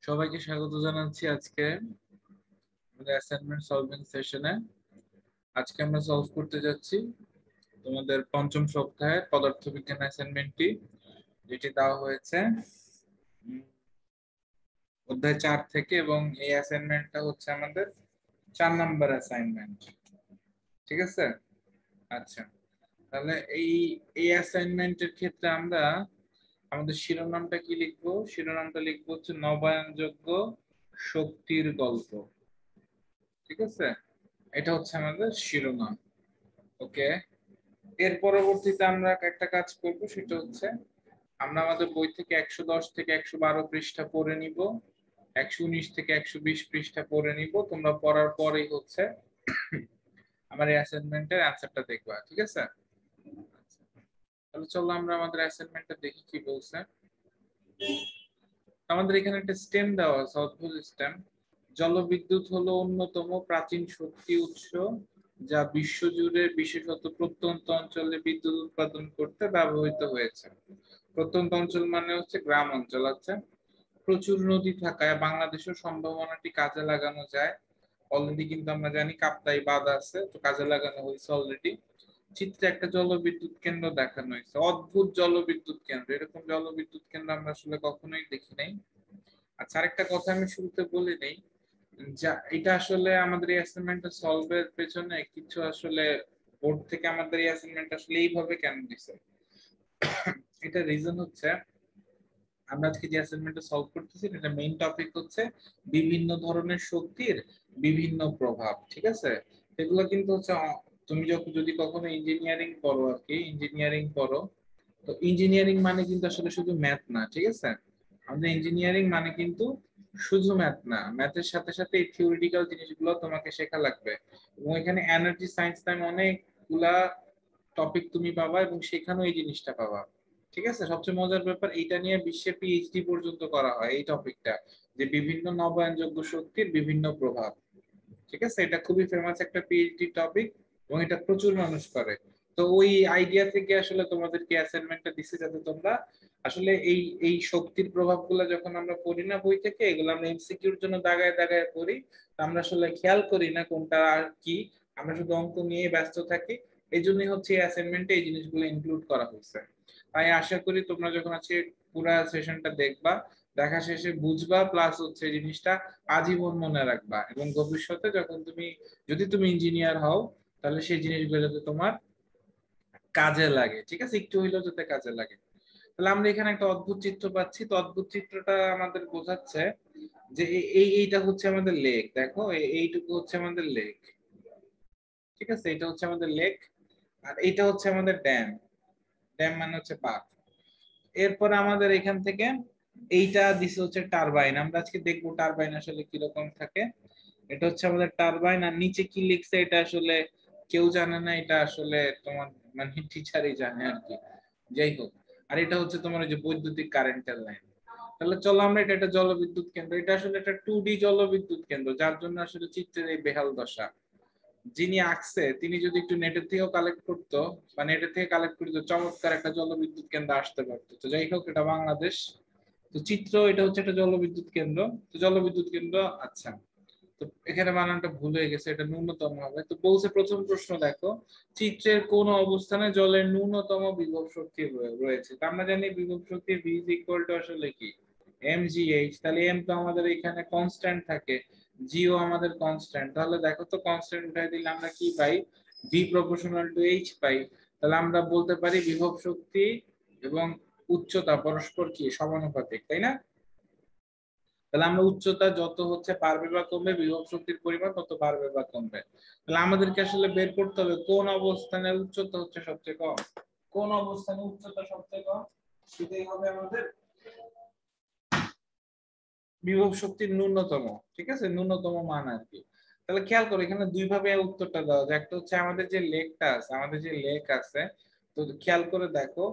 সবাইকে স্বাগত জানাচ্ছি আজকে আমাদের অ্যাসাইনমেন্ট সলভিং সেশনে। আজকে আমরা সলভ করতে যাচ্ছি তোমাদের পঞ্চম সপ্তাহে পদার্থবিজ্ঞান অ্যাসাইনমেন্টটি, যেটি দেওয়া হয়েছে অধ্যায় 4 থেকে, এবং এই অ্যাসাইনমেন্টটা হচ্ছে আমাদের 4 নাম্বার অ্যাসাইনমেন্ট। ঠিক আছে? আচ্ছা, তাহলে এই এই অ্যাসাইনমেন্টের ক্ষেত্রে আমরা আমাদের শিরোনামটা কি লিখবো? শিরোনামটা লিখবো হচ্ছে নবায়নযোগ্য শক্তির গল্প। ঠিক আছে, এটা হচ্ছে আমাদের শিরোনাম। ওকে, এর পরবর্তীতে আমরা একটা কাজ করব, সেটা হচ্ছে আমরা আমাদের বই থেকে 110 থেকে 112 পৃষ্ঠা পড়ে নিব, 119 থেকে 120 পৃষ্ঠা পড়ে নিব। তোমরা পড়ার পরেই হচ্ছে আমার এই অ্যাসাইনমেন্টের অ্যানসারটা দেখবা। ঠিক আছে? তাহলে চলো আমরা আমাদের অ্যাসাইনমেন্টটা দেখি কি বলছে। আমাদের এখানে একটা স্টেম দেওয়া আছে, অদ্ভুত স্টেম। জলবিদ্যুৎ হলো অন্যতম প্রাচীন শক্তি উৎস, যা বিশ্বজুড়ে বিশেষত প্রত্যন্ত অঞ্চলে বিদ্যুৎ উৎপাদন করতে ব্যবহৃত হয়েছে। প্রত্যন্ত অঞ্চল মানে হচ্ছে গ্রাম অঞ্চল। আছে প্রচুর নদী থাকায় বাংলাদেশের সম্ভাবনাটি কাজে লাগানো যায়। অলরেডি কিন্তু আমরা জানি কাপ্তাই বাঁধ আছে, তো কাজে লাগানো হয়েছে অলরেডি। চিত্রে একটা জলবিদ্যুৎ কেন্দ্র দেখানো হয়েছে, অদ্ভুত জলবিদ্যুৎ কেন্দ্র। এরকম জলবিদ্যুৎ কেন্দ্র আমরা আসলে কখনোই দেখি নাই। আচ্ছা, আরেকটা কথা আমি শুরুতে বলে নেই, যা এটা আসলে আমাদের এই অ্যাসাইনমেন্টটা সলভের পেছনে কিছু আসলে বোর্ড থেকে আমাদের এই অ্যাসাইনমেন্ট আসলে এইভাবে কেন দিছে, এটা রিজন হচ্ছে আমরা আজকে যে অ্যাসাইনমেন্টটা সলভ করতেছি এটা মেইন টপিক হচ্ছে বিভিন্ন ধরনের শক্তির বিভিন্ন প্রভাব। ঠিক আছে, এগুলো কিন্তু হচ্ছে তুমি যদি কখনো ইঞ্জিনিয়ারিং পড়ো, আর কি ইঞ্জিনিয়ারিং পড়ো, তো ইঞ্জিনিয়ারিং মানে কিন্তু আসলে শুধু ম্যাথ না। ঠিক আছে, আমাদের ইঞ্জিনিয়ারিং মানে কিন্তু শুধু ম্যাথ না, ম্যাথের সাথে সাথে এই থিওরিটিক্যাল জিনিসগুলো তোমাকে শেখা লাগবে। এবং এখানে এনার্জি সায়েন্স নামে অনেকগুলা টপিক তুমি পাবা, এবং সেখানেও এই জিনিসটা পাবা। ঠিক আছে, সবচেয়ে মজার ব্যাপার এইটা নিয়ে বিশ্বে পিএইচডি পর্যন্ত করা হয়, এই টপিকটা, যে বিভিন্ন নবায়নযোগ্য শক্তির বিভিন্ন প্রভাব। ঠিক আছে, এটা খুবই ফেমাস একটা পিএইচডি টপিক, এবং এটা প্রচুর মানুষ করে। তো ওই আইডিয়া থেকে আসলে তোমাদেরকে অ্যাসাইনমেন্টটা দিছে, যাতে তোমরা আসলে এই এই শক্তির প্রভাবগুলো যখন আমরা পড়ি না বই থেকে, এগুলো আমরা এমসিকিউর জন্য দাগায় দাগায় পড়ি, তো আমরা আসলে খেয়াল করি না কোনটা আর কি, আমরা শুধু অঙ্ক নিয়ে ব্যস্ত থাকি। এই জন্যই হচ্ছে এই অ্যাসাইনমেন্টে এই জিনিসগুলো ইনক্লুড করা হয়েছে। তাই আশা করি তোমরা যখন আজকে পুরা সেশনটা দেখবা, দেখা শেষে বুঝবা, প্লাস হচ্ছে জিনিসটা আজীবন মনে রাখবা, এবং ভবিষ্যতে যখন তুমি, যদি তুমি ইঞ্জিনিয়ার হও, তাহলে সেই জিনিসগুলো যাতে তোমার কাজে লাগে। ঠিক আছে, একটু হইলেও যাতে কাজে লাগে। তাহলে আমরা এখানে একটা অদ্ভুত চিত্র পাচ্ছি, তো অদ্ভুত চিত্রটা আমাদের বোঝাচ্ছে যে এইটা হচ্ছে আমাদের লেক। দেখো এইটুকু হচ্ছে আমাদের লেক। ঠিক আছে, এটা হচ্ছে আমাদের লেক, আর এটা হচ্ছে আমাদের ড্যাম। ড্যাম মানে হচ্ছে বাঁধ। এরপর আমাদের এখান থেকে এইটা দিছে হচ্ছে টারবাইন। আমরা আজকে দেখবো টারবাইন আসলে কিরকম থাকে। এটা হচ্ছে আমাদের টারবাইন, আর নিচে কি লিখছে এটা আসলে কেউ জানে না, এটা আসলে তোমার মানে টিচারই জানে আর কি। যাই হোক, আর এটা হচ্ছে তোমার ওই যে বৈদ্যুতিক কারেন্টের লাইন। তাহলে চলো আমরা এটা একটা জলবিদ্যুৎ কেন্দ্র, এটা আসলে একটা 2D জলবিদ্যুৎ কেন্দ্র, যার জন্য আসলে চিত্রের এই বেহাল দশা। যিনি আঁকছে তিনি যদি একটু নেটের থেকেও কালেক্ট করতো, বা নেটের থেকে কালেক্ট করতো, চমৎকার একটা জলবিদ্যুৎ কেন্দ্র আসতে পারতো। তো যাই হোক, এটা বাংলাদেশ, তো চিত্র এটা হচ্ছে একটা জলবিদ্যুৎ কেন্দ্র। তো জলবিদ্যুৎ কেন্দ্র, আচ্ছা, তো এখানে বানানটা ভুল হয়ে গেছে, এটা ন্যূনতম হবে। তো বলছে প্রথম প্রশ্ন দেখো, চিত্রের কোন অবস্থানে জলের ন্যূনতম বিভব শক্তি রয়েছে। তা আমরা জানি বিভব শক্তি ভি ইজ ইকুয়াল টু আসলে কি, এম জি এইচ। তাহলে এম তো আমাদের এখানে কনস্ট্যান্ট থাকে, জিও আমাদের কনস্ট্যান্ট। তাহলে দেখো তো কনস্ট্যান্ট উঠাই দিলে আমরা কি পাই, ভি প্রপোর্শনাল টু এইচ পাই। তাহলে আমরা বলতে পারি বিভব শক্তি এবং উচ্চতা পরস্পর কি সমানুপাতিক, তাই না? তাহলে আমরা উচ্চতা যত হচ্ছে বাড়বে বা কমবে, বিভব শক্তির পরিমাণ তত বাড়বে বা কমবে। তাহলে আমাদেরকে আসলে বের করতে হবে কোন অবস্থানে উচ্চতা হচ্ছে সবচেয়ে কম, কোন অবস্থানে উচ্চতা সবচেয়ে কম, সেটাই হবে আমাদের বিভব শক্তির ন্যূনতম। ঠিক আছে, ন্যূনতম মান আর কি। তাহলে খেয়াল করো এখানে দুই ভাবে উত্তরটা দেওয়া যায়। একটা হচ্ছে আমাদের যে লেকটা আছে, আমাদের যে লেক আছে, তো খেয়াল করে দেখো,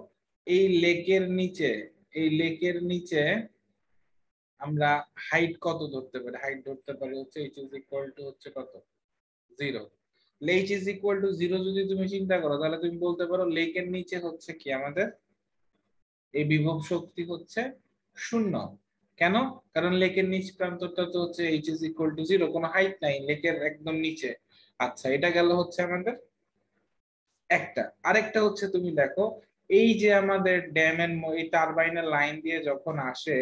এই লেকের নিচে, এই লেকের নিচে আমরা হাইট কত ধরতে পারি, হাইট ধরতে পারি হচ্ছে এইচ ইজ ইকুয়াল টু হচ্ছে কত, 0। এইচ ইজ ইকুয়াল টু 0 যদি তুমি চিন্তা করো, তাহলে তুমি বলতে পারো লেকের নিচে হচ্ছে কি আমাদের এই বিভব শক্তি হচ্ছে শূন্য। কেন? কারণ লেকের নিচ প্রান্তটা তো হচ্ছে H is equal two zero, কোনো হাইট নাই লেকের একদম নিচে। আচ্ছা, এটা গেল হচ্ছে আমাদের একটা। আরেকটা হচ্ছে তুমি দেখো, এই যে আমাদের ড্যামের এই টারবাইনের লাইন দিয়ে যখন আসে,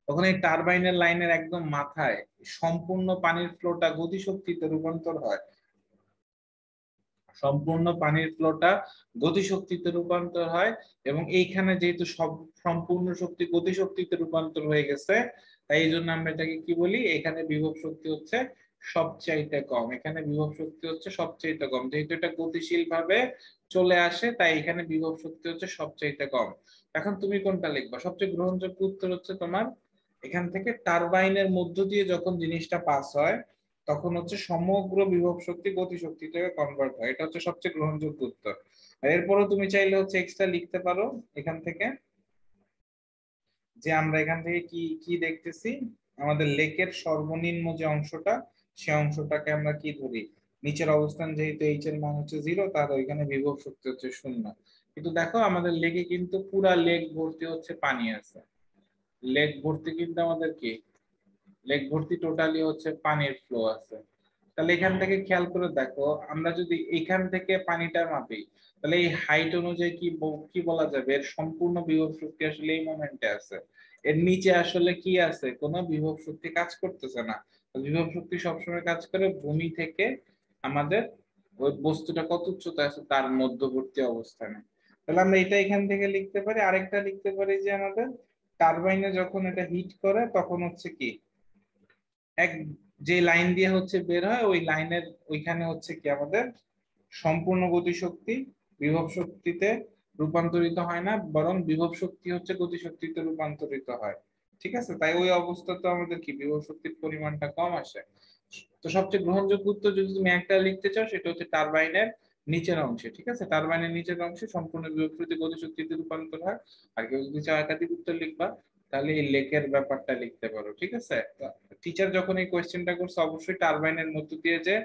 তখন এই টারবাইনের লাইনের একদম মাথায় সম্পূর্ণ পানির ফ্লোটা গতিশক্তিতে রূপান্তর হয়। সম্পূর্ণ পানির ফ্লোটা গতিশক্তিতে রূপান্তর হয়, এবং এইখানে যেহেতু সব সম্পূর্ণ শক্তি গতিশক্তিতে রূপান্তর হয়ে গেছে, তাই এই জন্য আমরা এটাকে কি বলি, এখানে বিভব শক্তি হচ্ছে সবচাইতে কম। এখানে বিভব শক্তি হচ্ছে সবচাইতে কম, যেহেতু এটা গতিশীল ভাবে চলে আসে, তাই এখানে বিভব শক্তি হচ্ছে সবচাইতে কম। এখন তুমি কোনটা লিখবা? সবচেয়ে গ্রহণযোগ্য উত্তর হচ্ছে তোমার এখান থেকে টারবাইনের মধ্য দিয়ে যখন জিনিসটা পাস হয়, তখন হচ্ছে সমগ্র বিভব শক্তি গতি শক্তিতে কনভার্ট হয়। এটা হচ্ছে সবচেয়ে গ্রহণযোগ্য উত্তর। আর এরপরও তুমি চাইলে হচ্ছে এক্সট্রা লিখতে পারো এখান থেকে, যে আমরা এখান থেকে কি কি দেখতেছি, আমাদের লেকের সর্বনিম্ন যে অংশটা, সে অংশটাকে আমরা কি ধরি, নিচের অবস্থান যেহেতু এইচ এর মান হচ্ছে জিরো, তার ওইখানে বিভব শক্তি হচ্ছে শূন্য। কিন্তু দেখো আমাদের লেকে কিন্তু পুরা লেক ভর্তি হচ্ছে পানি আছে। লেক ভর্তি কিন্তু আমাদের কি, লেক ভর্তি টোটালি হচ্ছে পানির ফ্লো আছে। তাহলে এখান থেকে খেয়াল করে দেখো, আমরা যদি এখান থেকে পানিটা মাপি, তাহলে এই হাইট অনুযায়ী কি কি বলা যাবে, এর সম্পূর্ণ বিভব শক্তি আসলে এই মোমেন্টে আছে। এর নিচে আসলে কি আছে, কোনো বিভব শক্তি কাজ করতেছে না। বিভব শক্তি সবসময় কাজ করে ভূমি থেকে আমাদের ওই বস্তুটা কত উচ্চতা আছে তার মধ্যবর্তী অবস্থানে। তাহলে আমরা এটা এখান থেকে লিখতে পারি। আরেকটা লিখতে পারি যে আমাদের টারবাইনে যখন এটা হিট করে, তখন হচ্ছে কি, এক যে লাইন দিয়ে হচ্ছে বের হয়, ওই লাইনের ওইখানে হচ্ছে কি আমাদের সম্পূর্ণ গতিশক্তি বিভব শক্তিতে রূপান্তরিত হয় না, বরং বিভব শক্তি হচ্ছে গতিশক্তিতে রূপান্তরিত হয়। ঠিক আছে, তাই ওই অবস্থাতে আমাদের কি বিভব শক্তির পরিমাণটা কম আসে। তো সবচেয়ে গ্রহণযোগ্য উত্তর যদি তুমি একটা লিখতে চাও, সেটা হচ্ছে টারবাইনের নিচের অংশে। ঠিক আছে, টারবাইনের নিচের অংশে সম্পূর্ণ বিভব শক্তি গতিশক্তিতে রূপান্তর হয়। আর কেউ যদি চাও একাধিক উত্তর লিখবা, তাহলে এই লেকের ব্যাপারটা লিখতে পারো। ঠিক আছে, টিচার যখন এই কোয়েশ্চেনটা করছে, অবশ্যই টারবাইনের মধ্য দিয়ে যে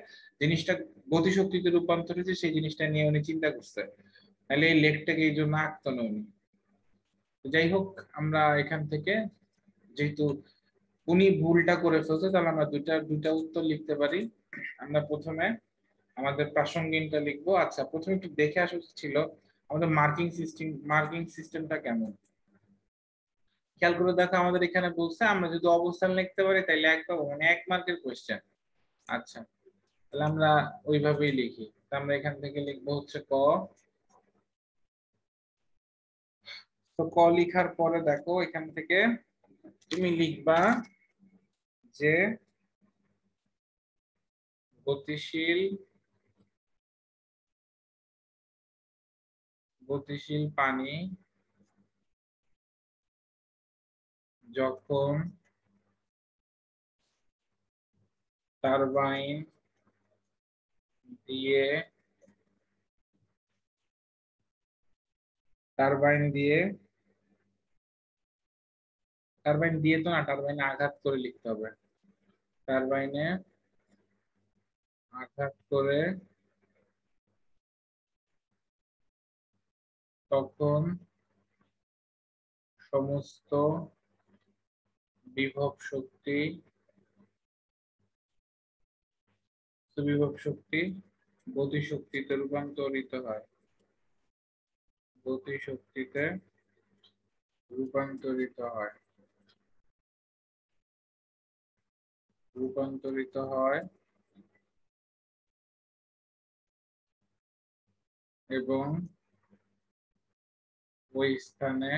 জিনিসটা গতিশক্তিতে রূপান্তর হয়েছে সেই জিনিসটা নিয়ে উনি চিন্তা করছে, তাহলে এই লেকটাকে এই জন্য আঁকতো না উনি। যাই হোক, আমরা এখান থেকে যেহেতু উনি ভুলটা করে ফেলছে, তাহলে আমরা দুইটা দুইটা উত্তর লিখতে পারি। আমরা প্রথমে আমাদের প্রাসঙ্গিকটা লিখবো। আচ্ছা, প্রথমে একটু দেখে আসা উচিত ছিল আমাদের মার্কিং সিস্টেমটা কেমন। খেয়াল করে দেখো, আমাদের এখানে বলছে আমরা যদি অবস্থান লিখতে পারি তাহলে এক পাবো, মানে 1 মার্কের কোয়েশ্চেন। আচ্ছা, তাহলে আমরা ওইভাবেই লিখি। তো আমরা এখান থেকে লিখবো হচ্ছে ক। তো ক লিখার পরে দেখো এখান থেকে তুমি লিখবা যে গতিশীল গতিশীল পানি যখন টারবাইন দিয়ে টারবাইন দিয়ে টারবাইন দিয়ে তো না, টারবাইনে আঘাত করে লিখতে হবে। টারবাইনে আঘাত করে তখন সমস্ত বিভব শক্তি বিভব শক্তি গতিশক্তিতে রূপান্তরিত হয়। গতিশক্তিতে রূপান্তরিত হয় রূপান্তরিত হয় এবং ওই স্থানে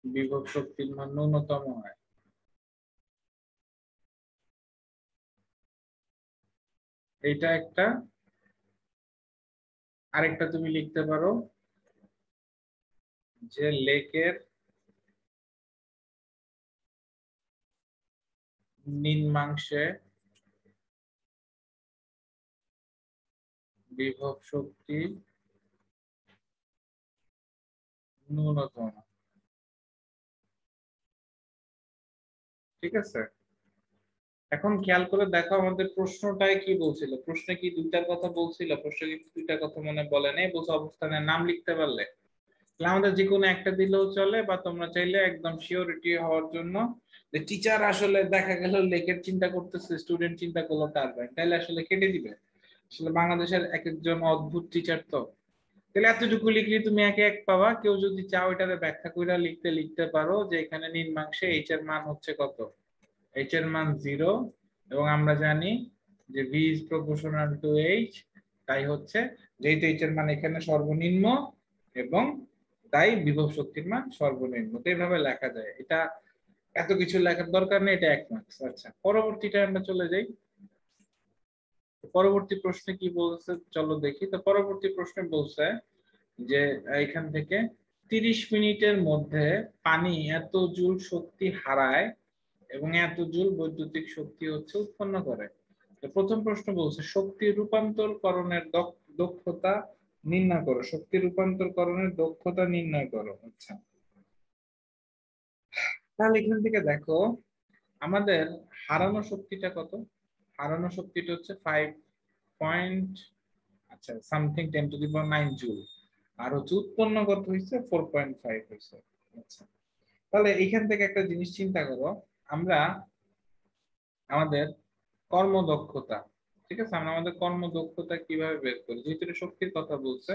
বিভব শক্তির মান ন্যূনতম হয়। এইটা একটা। আরেকটা তুমি লিখতে পারো যে লেকের নিম্নাংশে বিভব শক্তি ন্যূনতম। ঠিক আছে, এখন খেয়াল করে দেখো আমাদের প্রশ্নটায় কি বলছিল, প্রশ্নে কি দুইটার কথা বলছিল, প্রশ্নে কি দুইটা কথা মনে বলে নেই, বলছে অবস্থানের নাম লিখতে পারলে। তাহলে আমাদের যে কোনো একটা দিলেও চলে, বা তোমরা চাইলে একদম সিওরিটি হওয়ার জন্য যে টিচার আসলে দেখা গেল লেখের চিন্তা করতেছে, স্টুডেন্ট চিন্তা করলো টারবাইন, তাহলে আসলে কেটে দিবে। আসলে বাংলাদেশের এক একজন অদ্ভুত টিচার তো। তাহলে এতটুকু লিখলে তুমি একে এক পাবা। কেউ যদি চাও এটারে ব্যাখ্যা করে লিখতে লিখতে পারো যে এখানে নিম্নাংশে এইচ এর মান হচ্ছে কত, এইচ এর মান 0, এবং আমরা জানি যে V is proportional to H, তাই হচ্ছে যেহেতু এইচ এর মান এখানে সর্বনিম্ন এবং তাই বিভব শক্তির মান সর্বনিম্ন, তো এইভাবে লেখা যায়। এটা এত কিছু লেখার দরকার নেই, এটা 1 মার্কস। আচ্ছা, পরবর্তীটা আমরা চলে যাই। পরবর্তী প্রশ্নে কি বলছে চলো দেখি। তো পরবর্তী প্রশ্নে বলছে যে এখান থেকে 30 মিনিটের মধ্যে পানি এত জুল শক্তি হারায় এবং এত জুল বৈদ্যুতিক শক্তি হচ্ছে উৎপন্ন করে। তো প্রথম প্রশ্ন বলছে শক্তি রূপান্তরকরণের দক্ষতা নির্ণয় করো, শক্তি রূপান্তরকরণের দক্ষতা নির্ণয় করো। আচ্ছা, তাহলে এখান থেকে দেখো আমাদের হারানো শক্তিটা কত। হারানো শক্তিটা হচ্ছে 5 পয়েন্ট, আচ্ছা সামথিং 10⁹ জুল, আর হচ্ছে উৎপন্ন কত হয়েছে 4.5 হয়েছে। আচ্ছা, তাহলে এইখান থেকে একটা জিনিস চিন্তা করো, আমরা আমাদের কর্মদক্ষতা, ঠিক আছে, আমরা আমাদের কর্মদক্ষতা কিভাবে বের করি, যেহেতু এটা শক্তির কথা বলছে,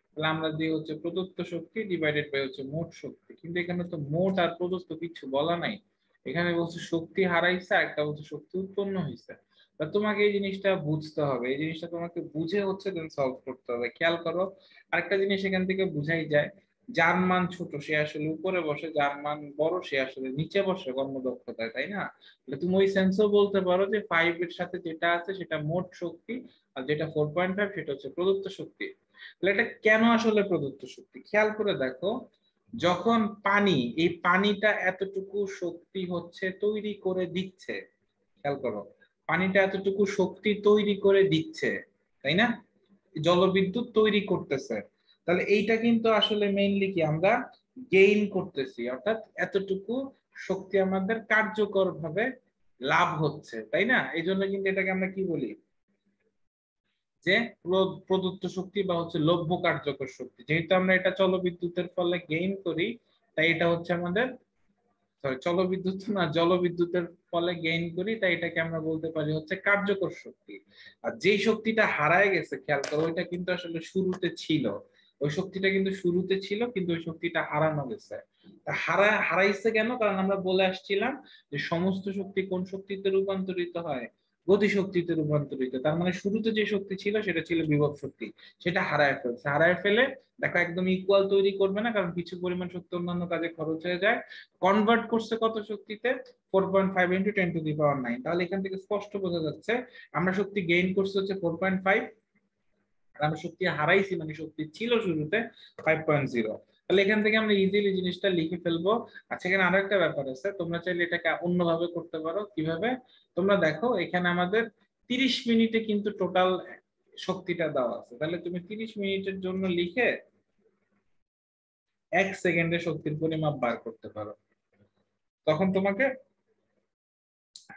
তাহলে আমরা দিই হচ্ছে প্রদত্ত শক্তি ডিভাইডেড বাই হচ্ছে মোট শক্তি। কিন্তু এখানে তো মোট আর প্রদত্ত কিছু বলা নাই, এখানে বলছে শক্তি হারাইছে, একটা বলছে শক্তি উৎপন্ন হয়েছে। তা তোমাকে এই জিনিসটা বুঝতে হবে, এই জিনিসটা তোমাকে বুঝে হচ্ছে দেন সলভ করতে হবে। খেয়াল করো, আরেকটা জিনিস এখান থেকে বুঝাই যায়, যার মান ছোট সে আসলে উপরে বসে, যার মান বড় সে আসলে নিচে বসে কর্মদক্ষতায়, তাই না? তুমি ওই সেন্সও বলতে পারো যে 5 এর সাথে যেটা আছে সেটা মোট শক্তি, আর যেটা 4.5 সেটা হচ্ছে প্রদত্ত শক্তি। তাহলে এটা কেন আসলে প্রদত্ত শক্তি, খেয়াল করে দেখো, যখন পানি, এই পানিটা এতটুকু শক্তি হচ্ছে তৈরি করে দিচ্ছে, খেয়াল করো, পানিটা এতটুকু শক্তি তৈরি করে দিচ্ছে, তাই না? জলবিদ্যুৎ তৈরি করতেছে, তাহলে এইটা কিন্তু আসলে মেইনলি কি আমরা গেইন করতেছি, অর্থাৎ এতটুকু শক্তি আমাদের কার্যকর ভাবে লাভ হচ্ছে, তাই না? এই জন্য কিন্তু এটাকে আমরা কি বলি, যে প্রদত্ত শক্তি বা হচ্ছে লভ্য কার্যকর শক্তি। যেহেতু আমরা এটা জলবিদ্যুতের ফলে গেইন করি, তাই এটা হচ্ছে আমাদের, সরি জলবিদ্যুৎ না, জলবিদ্যুতের ফলে গেইন করি, তাই এটাকে আমরা বলতে পারি হচ্ছে কার্যকর শক্তি। আর যেই শক্তিটা হারায় গেছে, খেয়াল করো, ওইটা কিন্তু আসলে শুরুতে ছিল, ওই শক্তিটা কিন্তু শুরুতে ছিল, কিন্তু ওই শক্তিটা হারানো গেছে। হারাইছে কেন? কারণ আমরা বলে আসছিলাম যে সমস্ত শক্তি কোন শক্তিতে রূপান্তরিত হয়, গতি শক্তিতে রূপান্তরিত। তার মানে শুরুতে যে শক্তি ছিল সেটা ছিল বিভব শক্তি, সেটা হারায় ফেলছে। হারায় ফেলে দেখো একদম ইকুয়াল তৈরি করবে না, কারণ কিছু পরিমাণ শক্তি অন্যান্য কাজে খরচ হয়ে যায়। কনভার্ট করছে কত শক্তিতে, 4.5 ইন্টু 10⁹ তাহলে এখান থেকে স্পষ্ট বোঝা যাচ্ছে আমরা শক্তি গেইন করছি হচ্ছে 4.5, আর আমরা শক্তি হারাইছি মানে শক্তি ছিল শুরুতে 5.0। তাহলে এখান থেকে আমরা ইজিলি জিনিসটা লিখে ফেলবো। আচ্ছা, এখানে আরো একটা ব্যাপার আছে, তোমরা চাইলে এটাকে অন্যভাবে করতে পারো। কিভাবে? তোমরা দেখো এখানে আমাদের 30 মিনিটে কিন্তু টোটাল শক্তিটা দেওয়া আছে, তাহলে তুমি 30 মিনিটের জন্য লিখে 1 সেকেন্ডে শক্তির পরিমাপ বার করতে পারো। তখন তোমাকে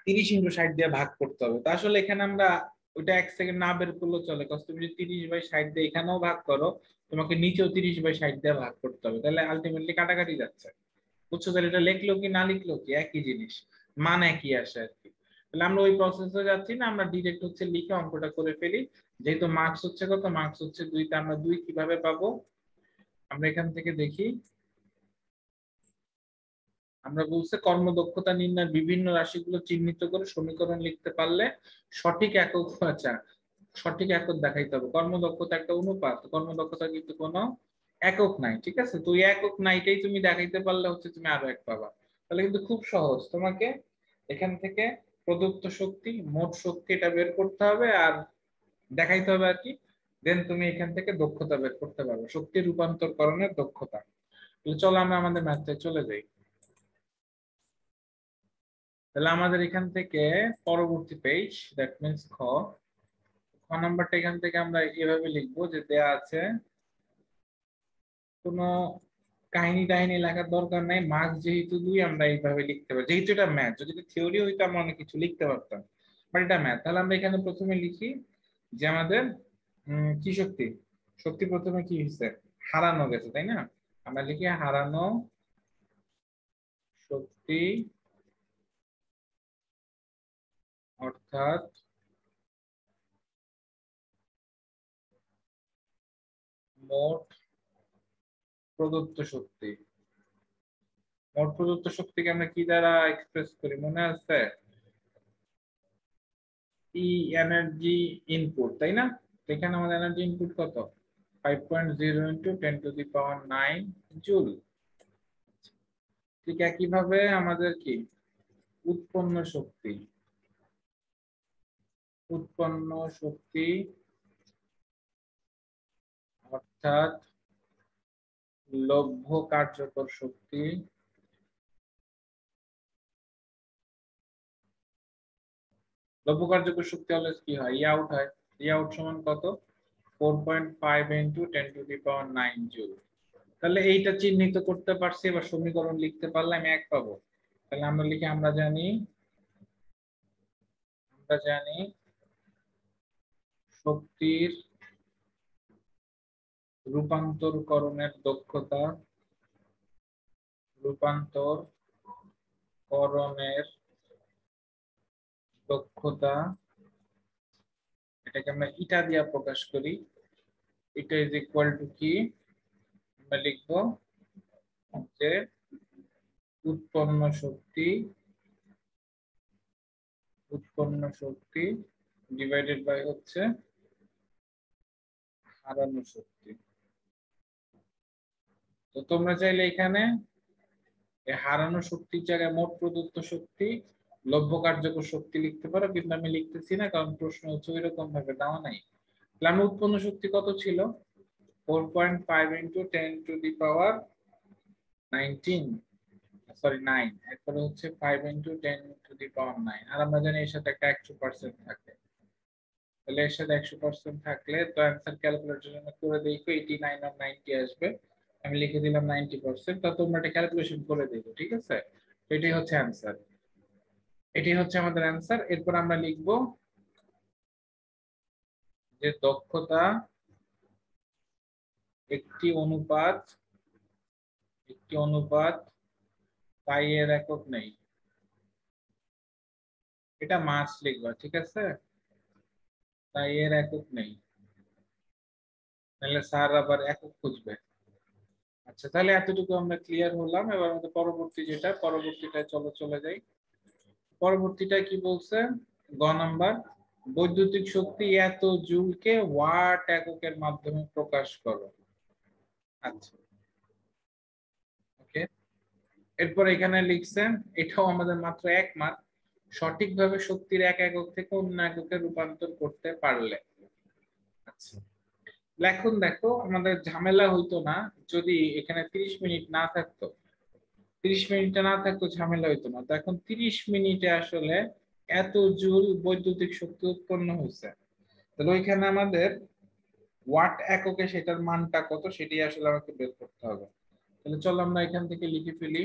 30 ইন্টু 60 দিয়ে ভাগ করতে হবে। তা আসলে এখানে আমরা ওইটা 1 সেকেন্ড না বের করলেও চলে, কারণ তুমি যদি 30/60 দিয়ে এখানেও ভাগ করো, তোমাকে নিচেও 30/60 দিয়ে ভাগ করতে হবে, তাহলে আলটিমেটলি কাটাকাটি যাচ্ছে। বুঝছো? তাহলে এটা লিখলো কি না লিখলো কি একই জিনিস, মান একই আসে আর কি। তাহলে আমরা ওই প্রসেসে যাচ্ছি না, আমরা ডিরেক্ট হচ্ছে লিখে অঙ্কটা করে ফেলি। যেহেতু মার্কস হচ্ছে কত, মার্কস হচ্ছে 2, তা আমরা 2 কিভাবে পাবো, আমরা এখান থেকে দেখি। আমরা বলছে কর্মদক্ষতা নির্ণয়ের বিভিন্ন রাশিগুলো চিহ্নিত করে সমীকরণ লিখতে পারলে সঠিক একক, আচ্ছা সঠিক একক দেখাইতে হবে। কর্মদক্ষতা একটা অনুপাত, কর্মদক্ষতা কিন্তু কোনো একক নাই, ঠিক আছে? তো এই একক নাইটাই তুমি দেখাইতে পারলে হচ্ছে তুমি আরো 1 পাবা। তাহলে কিন্তু খুব সহজ, তোমাকে এখান থেকে প্রদত্ত শক্তি, মোট শক্তি এটা বের করতে হবে আর দেখাইতে হবে আর কি। দেন তুমি এখান থেকে দক্ষতা বের করতে পারবে, শক্তি রূপান্তরকরণের দক্ষতা। চলো আমরা আমাদের ম্যাথে চলে যাই। তাহলে আমাদের এখান থেকে পরবর্তী পেজ, দ্যাট মিন্স খ নাম্বারটা এখান থেকে আমরা এভাবে লিখবো যে দেয়া আছে কোনো কাহিনী টাহিনী লেখার দরকার নাই, মার্কস যেহেতু 2 আমরা এইভাবে লিখতে পারি, যেহেতু এটা ম্যাথ। যদি থিওরি হইতো আমরা অনেক কিছু লিখতে পারতাম, বাট এটা ম্যাথ। তাহলে আমরা এখানে প্রথমে লিখি যে আমাদের কি শক্তি, শক্তি প্রথমে কি হয়েছে, হারানো গেছে, তাই না? আমরা লিখি হারানো শক্তি, অর্থাৎ মোট প্রদত্ত শক্তি। মোট প্রদত্ত শক্তিকে আমরা কি দ্বারা এক্সপ্রেস করি মনে আছে? ই এনার্জি ইনপুট, তাই না? এখানে আমাদের এনার্জি ইনপুট কত, 5.0 ইন্টু 10⁹ জুল। ঠিক একইভাবে আমাদের কি উৎপন্ন শক্তি, উৎপন্ন শক্তি অর্থাৎ লভ্য কার্যকর শক্তি, লভ্য কার্যকর শক্তি হলে কি হয়, ই আউট হয়। ই আউট সমান কত, 4.5 ইন্টু 10⁹ জুল। তাহলে এইটা চিহ্নিত করতে পারছি, এবার সমীকরণ লিখতে পারলে আমি 1 পাবো। তাহলে আমরা লিখি আমরা জানি শক্তির রূপান্তরকরণের দক্ষতা, রূপান্তরকরণের দক্ষতা, এটাকে আমরা ইটা দিয়ে প্রকাশ করি। এটা ইজ ইকুয়াল টু কি, আমরা লিখবো যে উৎপন্ন শক্তি, উৎপন্ন শক্তি ডিভাইডেড বাই হচ্ছে হারানো শক্তি। তো তোমরা চাইলে এখানে হারানো শক্তির জায়গায় মোট প্রদত্ত শক্তি, লভ্য কার্যকর শক্তি লিখতে পারো, কিন্তু আমি লিখতেছি না, কারণ প্রশ্ন হচ্ছে ওই রকম ভাবে দেওয়া নাই। তাহলে আমার উৎপন্ন শক্তি কত ছিল, 4.5 ইন্টু 10⁻19, সরি 9, এরপরে হচ্ছে 5 ইন্টু 10⁹9, আর আমরা জানি এর সাথে একটা 100% থাকে। তাহলে এর সাথে 100% থাকলে তো অ্যান্সার ক্যালকুলেটরের জন্য করে দেখো 89 আর 90 আসবে। আমি লিখে দিলাম 90%, তা তোমরা এটা ক্যালকুলেশন করে দেখো, ঠিক আছে? এটাই হচ্ছে অ্যান্সার, এটাই হচ্ছে আমাদের অ্যান্সার। এরপর আমরা লিখব যে দক্ষতা একটি অনুপাত, একটি অনুপাত পাই এর একক নেই, এটা মাস লিখবা, ঠিক আছে? তাই এর একক নেই, তাহলে স্যার আবার একক খুঁজবে। আচ্ছা, তাহলে এতটুকু আমরা ক্লিয়ার হলাম। এবার আমাদের পরবর্তী যেটা, পরবর্তীটায় চলে যাই। পরবর্তীটা কি বলছে, গ নাম্বার, বৈদ্যুতিক শক্তি এত জুলকে ওয়াট এককের মাধ্যমে প্রকাশ করো। আচ্ছা, ওকে। এরপর এখানে লিখছেন, এটাও আমাদের মাত্র 1 মার্ক, সঠিকভাবে শক্তির এক একক থেকে অন্য এককে রূপান্তর করতে পারলে। আচ্ছা, এখন দেখো আমাদের ঝামেলা হইতো না যদি এখানে 30 মিনিট না থাকতো, 30 মিনিটে না থাকতো ঝামেলা হইতো না। তো এখন 30 মিনিটে আসলে এত জুল বৈদ্যুতিক শক্তি উৎপন্ন হয়েছে, তাহলে ওইখানে আমাদের ওয়াট এককে সেটার মানটা কত সেটাই আসলে আমাকে বের করতে হবে। তাহলে চলো আমরা এখান থেকে লিখে ফেলি।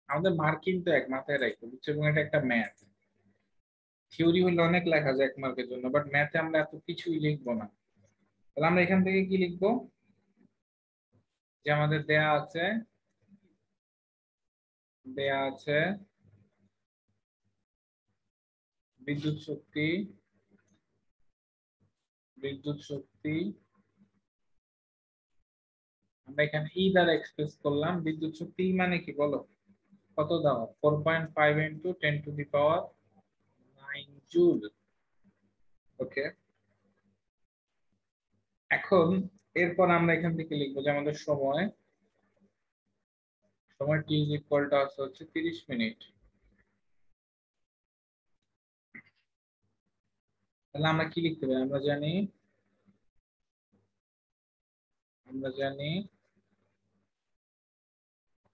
আমাদের মার্ক কিন্তু 1 মাথায় রাখবো, বুঝছো? এবং এটা একটা ম্যাথ, থিওরি হলে অনেক লেখা যায় 1 মার্কের জন্য, বাট ম্যাথে আমরা এত কিছুই লিখবো না। তাহলে আমরা এখান থেকে কি লিখবো, যে আমাদের দেয়া আছে বিদ্যুৎ শক্তি, বিদ্যুৎ শক্তি আমরা এখানে ই দ্বারা এক্সপ্রেস করলাম। বিদ্যুৎ শক্তি মানে কি বলো, কত দাও, 4.5 ইন্টু 10⁹9 জুল। ওকে, এখন এরপর আমরা এখান থেকে লিখবো যে আমাদের সময়, সময় টি ইজ ইকুয়াল টু হচ্ছে 30 মিনিট। তাহলে আমরা কি লিখতে পারি, আমরা জানি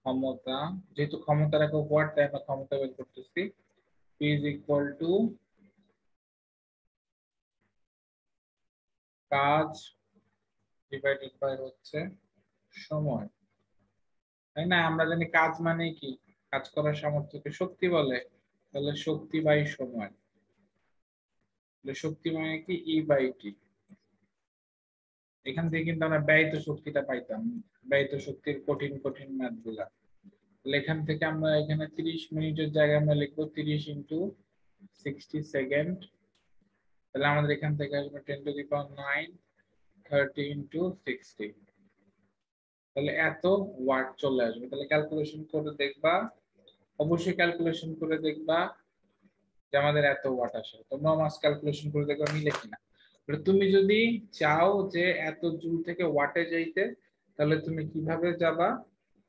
ক্ষমতা, যেহেতু ক্ষমতার একক ওয়াট, তাই আমরা ক্ষমতা বের করতেছি, P ইজ ইকুয়াল টু কাজ ডিভাইডেড বাই হচ্ছে সময়, তাই না? আমরা জানি কাজ মানে কি, কাজ করার সামর্থ্যকে শক্তি বলে। তাহলে শক্তি বাই সময়, তাহলে শক্তি মানে কি ই বাই টি। এখান থেকে কিন্তু আমরা ব্যয়িত শক্তিটা পাইতাম, ব্যয়িত শক্তির কঠিন কঠিন ম্যাথ গুলা। তাহলে এখান থেকে আমরা এখানে 30 মিনিটের জায়গায় আমরা লিখবো 30 ইন্টু 60 সেকেন্ড। তাহলে আমাদের এখান থেকে আসবে 10 টু দি পাওয়ার 9, 30 ইন্টু 60। তাহলে এত ওয়াট চলে আসবে। তাহলে ক্যালকুলেশন করে দেখবা, অবশ্যই ক্যালকুলেশন করে দেখবা যে আমাদের এত ওয়াট আসে। তোমরা মাস ক্যালকুলেশন করে দেখবা মিলে কিনা। তুমি যদি চাও যে এত জুল থেকে ওয়াটে যাইতে, তাহলে তুমি কিভাবে যাবা?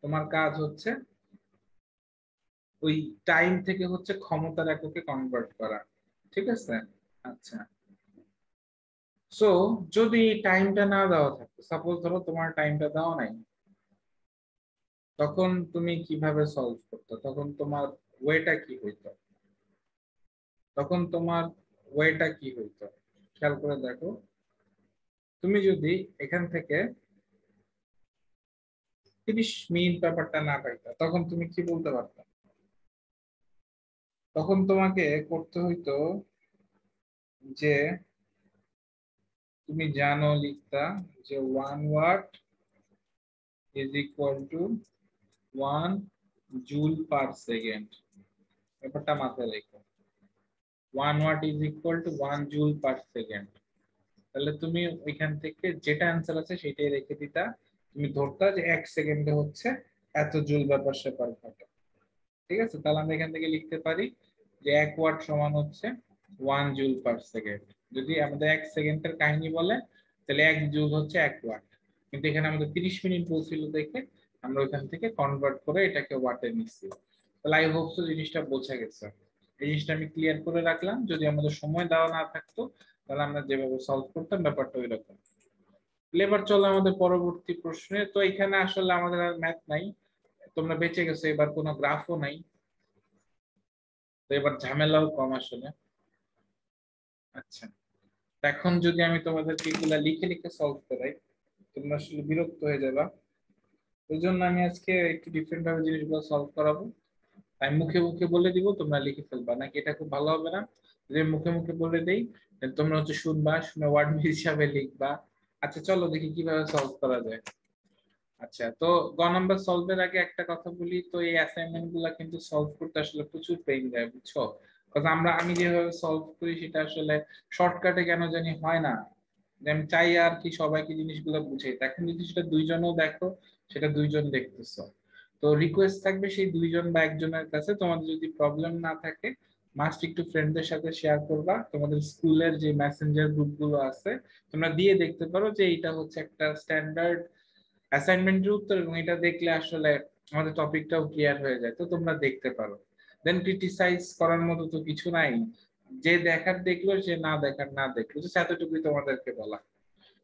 তোমার কাজ হচ্ছে ওই টাইম থেকে হচ্ছে ক্ষমতার এককে কনভার্ট করা, ঠিক আছে? আচ্ছা, সো যদি টাইমটা না দেওয়া থাকে, সাপোজ ধরো তোমার টাইমটা দেওয়া নাই, তখন তুমি কিভাবে সলভ করতে? তখন তোমার ওয়েটা কি হইতো? তখন তোমার ওয়েটা কি হইতো খেয়াল করে দেখো। তুমি যদি এখান থেকে 30 মিনিট ব্যাপারটা না পাইতা, তখন তুমি কি বলতে পারতা? তখন তোমাকে করতে হইতো যে তুমি জানো লিখতা যে 1 watt is equal to 1 joule per second. ব্যাপারটা মাথায় রেখো, 1 watt is equal to 1 joule per second. তাহলে তুমি ওইখান থেকে যেটা অ্যান্সার আছে সেটাই রেখে দিতা। তুমি ধরতা যে 1 সেকেন্ডে হচ্ছে এত জুল ব্যাপার স্যাপার ঘটে, ঠিক আছে? তাহলে আমরা এখান থেকে লিখতে পারি যে 1 ওয়াট সমান হচ্ছে 1 জুল পার সেকেন্ড। যদি আমাদের 1 সেকেন্ডের কাহিনী বলে, তাহলে 1 জুল হচ্ছে 1 ওয়াট। কিন্তু এখানে আমাদের 30 মিনিট বলছিল দেখে আমরা ওইখান থেকে কনভার্ট করে এটাকে ওয়াটে নিচ্ছি। তাহলে আই হোপ সো জিনিসটা বোঝা গেছে। এই জিনিসটা আমি ক্লিয়ার করে রাখলাম। যদি আমাদের সময় দেওয়া না থাকতো, তাহলে আমরা যেভাবে সলভ করতাম ব্যাপারটা ওই রকম। এবার চলো আমাদের পরবর্তী প্রশ্নে। তো এখানে আসলে আমাদের আর ম্যাথ নাই, তোমরা বেঁচে গেছো, এবার কোনো গ্রাফও নাই, তো এবার ঝামেলাও কম আসলে। আচ্ছা, এখন যদি আমি তোমাদেরকে এগুলা লিখে লিখে সলভ করাই, তোমরা আসলে বিরক্ত হয়ে যাবা। ওই জন্য আমি আজকে একটু ডিফারেন্ট ভাবে জিনিসগুলো সলভ করাবো। আমি মুখে মুখে বলে দিব, তোমরা লিখে ফেলবা, নাকি এটা খুব ভালো হবে না? যদি আমি মুখে মুখে বলে দেই, তোমরা হচ্ছে শুনবা, শুনে ওয়ার্ড হিসাবে লিখবা। আচ্ছা চলো দেখি কিভাবে সলভ করা যায়। আচ্ছা, তো গ নাম্বার সলভের আগে একটা কথা বলি, তো এই অ্যাসাইনমেন্ট গুলা কিন্তু সলভ করতে আসলে প্রচুর পেইন দেয়, বুঝছো? কারণ আমি যেভাবে সলভ করি সেটা আসলে শর্টকাটে কেন জানি হয় না। যে আমি চাই আর কি সবাইকে জিনিসগুলো বুঝাই, এখন যদি সেটা দুইজনও দেখো, সেটা দুইজন দেখতেছো, তো রিকোয়েস্ট থাকবে সেই দুইজন বা একজনের কাছে, তোমাদের যদি প্রবলেম না থাকে মাস্ট একটু ফ্রেন্ডদের সাথে শেয়ার করবা। তোমাদের স্কুলের যে মেসেঞ্জার গ্রুপ গুলো আছে, তোমরা দিয়ে দেখতে পারো যে এটা হচ্ছে একটা স্ট্যান্ডার্ড অ্যাসাইনমেন্টের উত্তর, এবং এটা দেখলে আসলে আমাদের টপিকটাও ক্লিয়ার হয়ে যায়, তো তোমরা দেখতে পারো। দেন ক্রিটিসাইজ করার মতো তো কিছু নাই, যে দেখার দেখলো, যে না দেখার না দেখলো, তো এতটুকুই তোমাদেরকে বলা।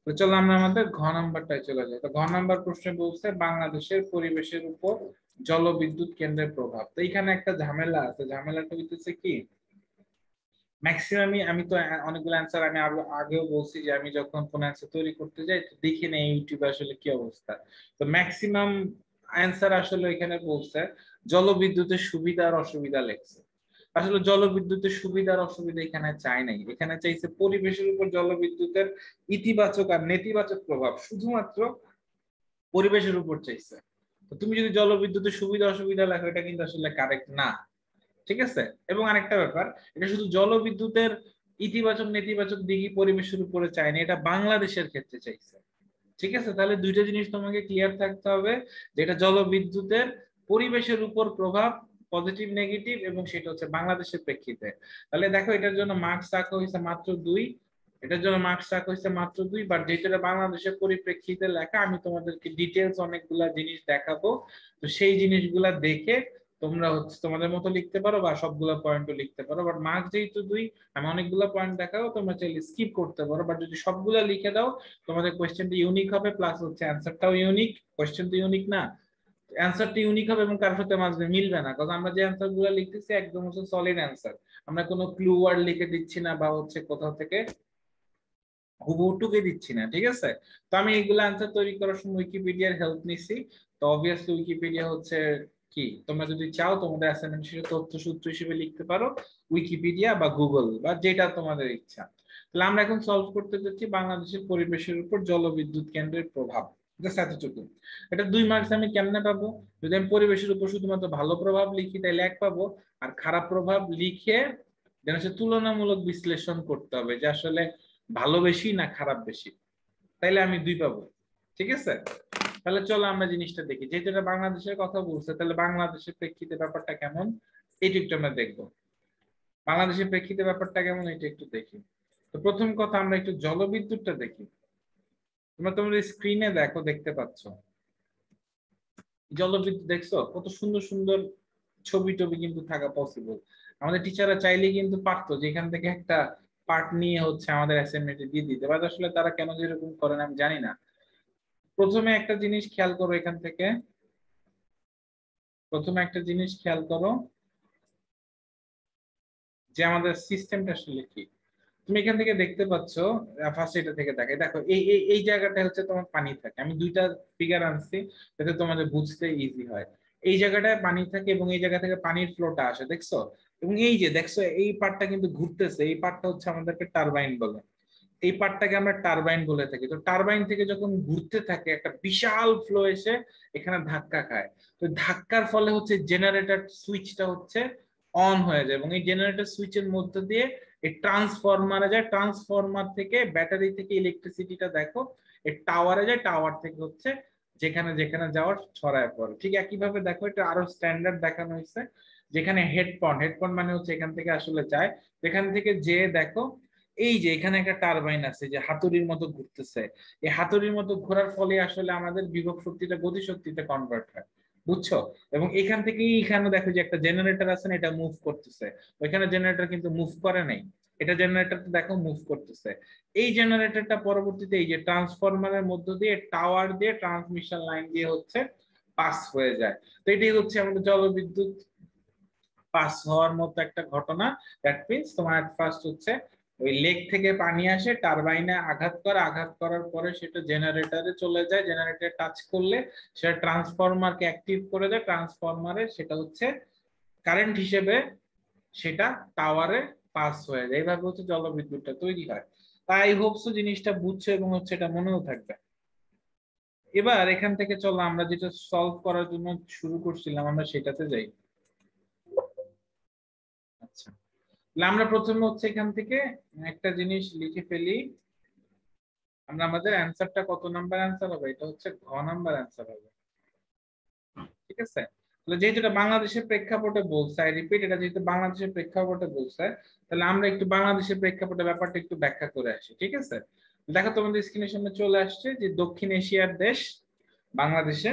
তো চলো আমরা আমাদের ঘ নাম্বারটায় চলে যাই। তো ঘ নাম্বার প্রশ্নে বলছে বাংলাদেশের পরিবেশের উপর জলবিদ্যুৎ কেন্দ্রের প্রভাব। তো এখানে একটা ঝামেলা আছে, ঝামেলাটা হইতেছে কি, ম্যাক্সিমামই আমি তো অনেকগুলো অ্যান্সার আমি আগেও বলছি যে আমি যখন কোন অ্যান্সার তৈরি করতে যাই তো দেখি না ইউটিউবে আসলে কি অবস্থা। তো ম্যাক্সিমাম অ্যান্সার আসলে এখানে বলছে জলবিদ্যুতের সুবিধা আর অসুবিধা লেখছে। আসলে জলবিদ্যুতের সুবিধা আর অসুবিধা এখানে চাই নাই, এখানে চাইছে পরিবেশের উপর জলবিদ্যুতের ইতিবাচক আর নেতিবাচক প্রভাব, শুধুমাত্র পরিবেশের উপর চাইছে। তো তুমি যদি জলবিদ্যুতের সুবিধা অসুবিধা লেখো, এটা কিন্তু আসলে কারেক্ট না, ঠিক আছে? এবং আরেকটা ব্যাপার, এটা শুধু জলবিদ্যুতের ইতিবাচক নেতিবাচক দিকই পরিবেশের উপরে চায়নি, এটা বাংলাদেশের ক্ষেত্রে চাইছে, ঠিক আছে? তাহলে দুইটা জিনিস তোমাকে ক্লিয়ার থাকতে হবে, যেটা জলবিদ্যুতের পরিবেশের উপর প্রভাব পজিটিভ নেগেটিভ, এবং সেটা হচ্ছে বাংলাদেশের প্রেক্ষিতে। তাহলে দেখো এটার জন্য মার্কস রাখা হয়েছে মাত্র 2, এটার জন্য মার্কস রাখা হয়েছে মাত্র 2, বাট যেটা বাংলাদেশের পরিপ্রেক্ষিতে লেখা, আমি তোমাদেরকে ডিটেলস অনেকগুলা জিনিস দেখাবো, তো সেই জিনিসগুলা দেখে তোমরা হচ্ছে তোমাদের মতো লিখতে পারো বা সবগুলো পয়েন্টও লিখতে পারো। বাট মার্কস যেহেতু 2, আমি অনেকগুলো পয়েন্ট দেখাবো, তোমরা চাইলে স্কিপ করতে পারো, বাট যদি সবগুলো লিখে দাও তোমাদের কোয়েশ্চেনটা ইউনিক হবে, প্লাস হচ্ছে অ্যান্সারটাও ইউনিক। কোয়েশ্চেন তো ইউনিক না, অ্যান্সারটা ইউনিক হবে এবং কারোর সাথে মাঝে মিলবে না, কারণ আমরা যে অ্যান্সার গুলো লিখতেছি একদম হচ্ছে সলিড অ্যান্সার, আমরা কোনো ক্লু ওয়ার্ড লিখে দিচ্ছি না বা হচ্ছে কোথাও থেকে হুবহু টুকে দিচ্ছি না, ঠিক আছে? তো আমি এইগুলো আনসার তৈরি করার সময় উইকিপিডিয়ার হেল্প নিছি। তো অবভিয়াসলি উইকিপিডিয়া হচ্ছে কি, তোমরা যদি চাও তোমাদের অ্যাসাইনমেন্ট হিসেবে তথ্য সূত্র হিসেবে লিখতে পারো উইকিপিডিয়া বা গুগল বা যেটা তোমাদের ইচ্ছা। তাহলে আমরা এখন সলভ করতে যাচ্ছি বাংলাদেশের পরিবেশের উপর জলবিদ্যুৎ কেন্দ্রের প্রভাব। জাস্ট এতটুকু। এটা 2 মার্কস আমি কেমনে পাবো? যদি আমি পরিবেশের উপর শুধুমাত্র ভালো প্রভাব লিখি তাহলে 1 পাবো, আর খারাপ প্রভাব লিখে যেন সে তুলনামূলক বিশ্লেষণ করতে হবে যে আসলে ভালো বেশি না খারাপ বেশি, তাইলে আমি 2 পাবো। ঠিক আছে? তাহলে চলো আমরা জিনিসটা দেখি, যেহেতু এটা বাংলাদেশের কথা বলছে তাহলে বাংলাদেশের প্রেক্ষিতে ব্যাপারটা কেমন এটা একটু আমরা দেখবো। বাংলাদেশের প্রেক্ষিতে ব্যাপারটা কেমন এটা একটু দেখি। তো প্রথম কথা আমরা একটু জলবিদ্যুৎটা দেখি। তোমরা তোমাদের স্ক্রিনে দেখো, দেখতে পাচ্ছ জলবিদ্যুৎ দেখছো কত সুন্দর সুন্দর ছবি টবি কিন্তু থাকা পসিবল। আমাদের টিচাররা চাইলে কিন্তু পারতো যে এখান থেকে একটা পার্ট নিয়ে হচ্ছে আমাদের অ্যাসাইনমেন্টে দিয়ে দিতে, বাট আসলে তারা কেন যেরকম করেন আমি জানি না। প্রথমে একটা জিনিস খেয়াল করো, এখান থেকে প্রথমে একটা জিনিস খেয়াল করো যে আমাদের সিস্টেমটা আসলে কি। তুমি এখান থেকে দেখতে পাচ্ছ, ফার্স্ট এটা থেকে দেখে দেখো এই এই এই জায়গাটা হচ্ছে তোমার পানি থাকে। আমি দুইটা ফিগার আনছি যাতে তোমাদের বুঝতে ইজি হয়। এই জায়গাটায় পানি থাকে এবং এই জায়গা থেকে পানির ফ্লোটা আসে, দেখছো? এবং এই যে দেখছো এই পার্টটা কিন্তু ঘুরতেছে, এই পার্টটা হচ্ছে আমাদেরকে টারবাইন বলে। এই পার্টটাকে আমরা টারবাইন বলে থাকি। তো টারবাইন থেকে যখন ঘুরতে থাকে একটা বিশাল ফ্লো এসে এখানে ধাক্কা খায়। তো ধাক্কার ফলে হচ্ছে জেনারেটর সুইচটা হচ্ছে অন হয়ে যায় এবং এই জেনারেটর সুইচের মধ্যে দিয়ে এই ট্রান্সফরমারে যায়, ট্রান্সফরমার থেকে ব্যাটারি থেকে ইলেকট্রিসিটিটা দেখো এই টাওয়ারে যায়, টাওয়ার থেকে হচ্ছে যেখানে যেখানে যাওয়ার ছড়ায় পড়ে। ঠিক একইভাবে দেখো এটা আরো স্ট্যান্ডার্ড দেখানো হয়েছে, যেখানে হেডপন্ড, হেডপন্ড মানে হচ্ছে এখান থেকে আসলে যায়, এখান থেকে যে দেখো এই যে এখানে একটা টারবাইন আছে যে হাতুড়ির মতো ঘুরতেছে। এই হাতুড়ির মতো ঘোরার ফলে আসলে আমাদের বিভব শক্তিটা গতি শক্তিতে কনভার্ট হয়, বুঝছো? এবং এখান থেকেই এখানে দেখো যে একটা জেনারেটর আছে না, এটা মুভ করতেছে। ওইখানে জেনারেটর কিন্তু মুভ করে নাই, এটা জেনারেটর দেখো মুভ করতেছে। এই জেনারেটরটা পরবর্তীতে এই যে ট্রান্সফরমারের মধ্য দিয়ে টাওয়ার দিয়ে ট্রান্সমিশন লাইন দিয়ে হচ্ছে পাস হয়ে যায়। তো এটাই হচ্ছে আমাদের জলবিদ্যুৎ পাস হওয়ার মতো একটা ঘটনা। দ্যাট মিনস তোমার ফার্স্ট হচ্ছে ওই লেক থেকে পানি আসে, টারবাইনে আঘাত করে, আঘাত করার পরে সেটা জেনারেটরে চলে যায়, জেনারেটর টাচ করলে সেটা ট্রান্সফরমারকে অ্যাক্টিভ করে দেয়, ট্রান্সফরমারে সেটা হচ্ছে কারেন্ট হিসেবে সেটা টাওয়ারে পাস হয়ে যায়। এইভাবে হচ্ছে জলবিদ্যুৎটা তৈরি হয়। তাই হোপসো জিনিসটা বুঝছো এবং হচ্ছে এটা মনেও থাকবে। এবার এখান থেকে চলো আমরা যেটা সলভ করার জন্য শুরু করছিলাম আমরা সেটাতে যাই। আচ্ছা, তাহলে আমরা প্রথমে হচ্ছে এখান থেকে একটা জিনিস লিখে ফেলি। আমরা আমাদের অ্যান্সারটা কত নাম্বার অ্যান্সার হবে? এটা হচ্ছে ঘ নাম্বার অ্যান্সার হবে। ঠিক আছে? তাহলে যেহেতু এটা বাংলাদেশের প্রেক্ষাপটে বলছে, আই রিপিট, এটা যেহেতু বাংলাদেশের প্রেক্ষাপটে বলছে তাহলে আমরা একটু বাংলাদেশের প্রেক্ষাপটে ব্যাপারটা একটু ব্যাখ্যা করে আসি। ঠিক আছে? দেখো তোমাদের স্ক্রিনের সামনে চলে আসছে যে দক্ষিণ এশিয়ার দেশ বাংলাদেশে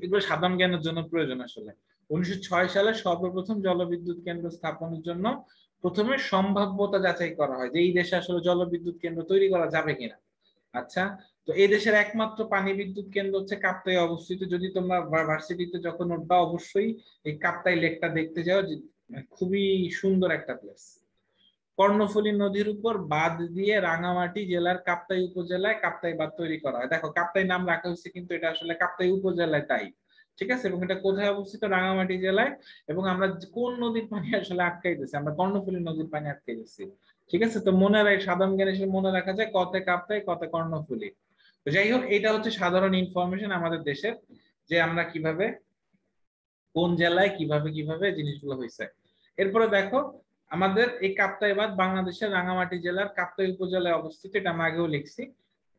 এগুলো সাধারণ জ্ঞানের জন্য প্রয়োজন আসলে। 1906 সালে সর্বপ্রথম জলবিদ্যুৎ কেন্দ্র স্থাপনের জন্য প্রথমে সম্ভাব্যতা যাচাই করা হয় যে এই দেশে আসলে জলবিদ্যুৎ কেন্দ্র তৈরি করা যাবে কিনা। আচ্ছা, তো এই দেশের একমাত্র পানি বিদ্যুৎ কেন্দ্র হচ্ছে কাপ্তাই অবস্থিত। যদি তোমরা ভার্সিটিতে যখন উঠবা অবশ্যই এই কাপ্তাই লেকটা দেখতে যাও, খুবই সুন্দর একটা প্লেস। কর্ণফুলী নদীর উপর বাঁধ দিয়ে রাঙামাটি জেলার কাপ্তাই উপজেলায় কাপ্তাই বাঁধ তৈরি করা হয়। দেখো কাপ্তাই নাম রাখা হয়েছে কিন্তু এটা আসলে কাপ্তাই উপজেলায়, তাই ঠিক আছে? এবং এটা কোথায় অবস্থিত? রাঙামাটি জেলায়। এবং আমরা কোন নদীর পানি আসলে আটকাই দিচ্ছি? আমরা কর্ণফুলী নদীর পানি আটকাই দিচ্ছি। ঠিক আছে? তো মনে রাখ, সাধারণ জ্ঞান হিসেবে মনে রাখা যায় কতে কাপ্তাই কতে কর্ণফুলী। তো যাই হোক, এটা হচ্ছে সাধারণ ইনফরমেশন আমাদের দেশের, যে আমরা কিভাবে কোন জেলায় কিভাবে কিভাবে জিনিসগুলো হয়েছে। এরপরে দেখো আমাদের এই কাপ্তাই বাঁধ বাংলাদেশের রাঙামাটি জেলার কাপ্তাই উপজেলায় অবস্থিত, এটা আমি আগেও লিখছি।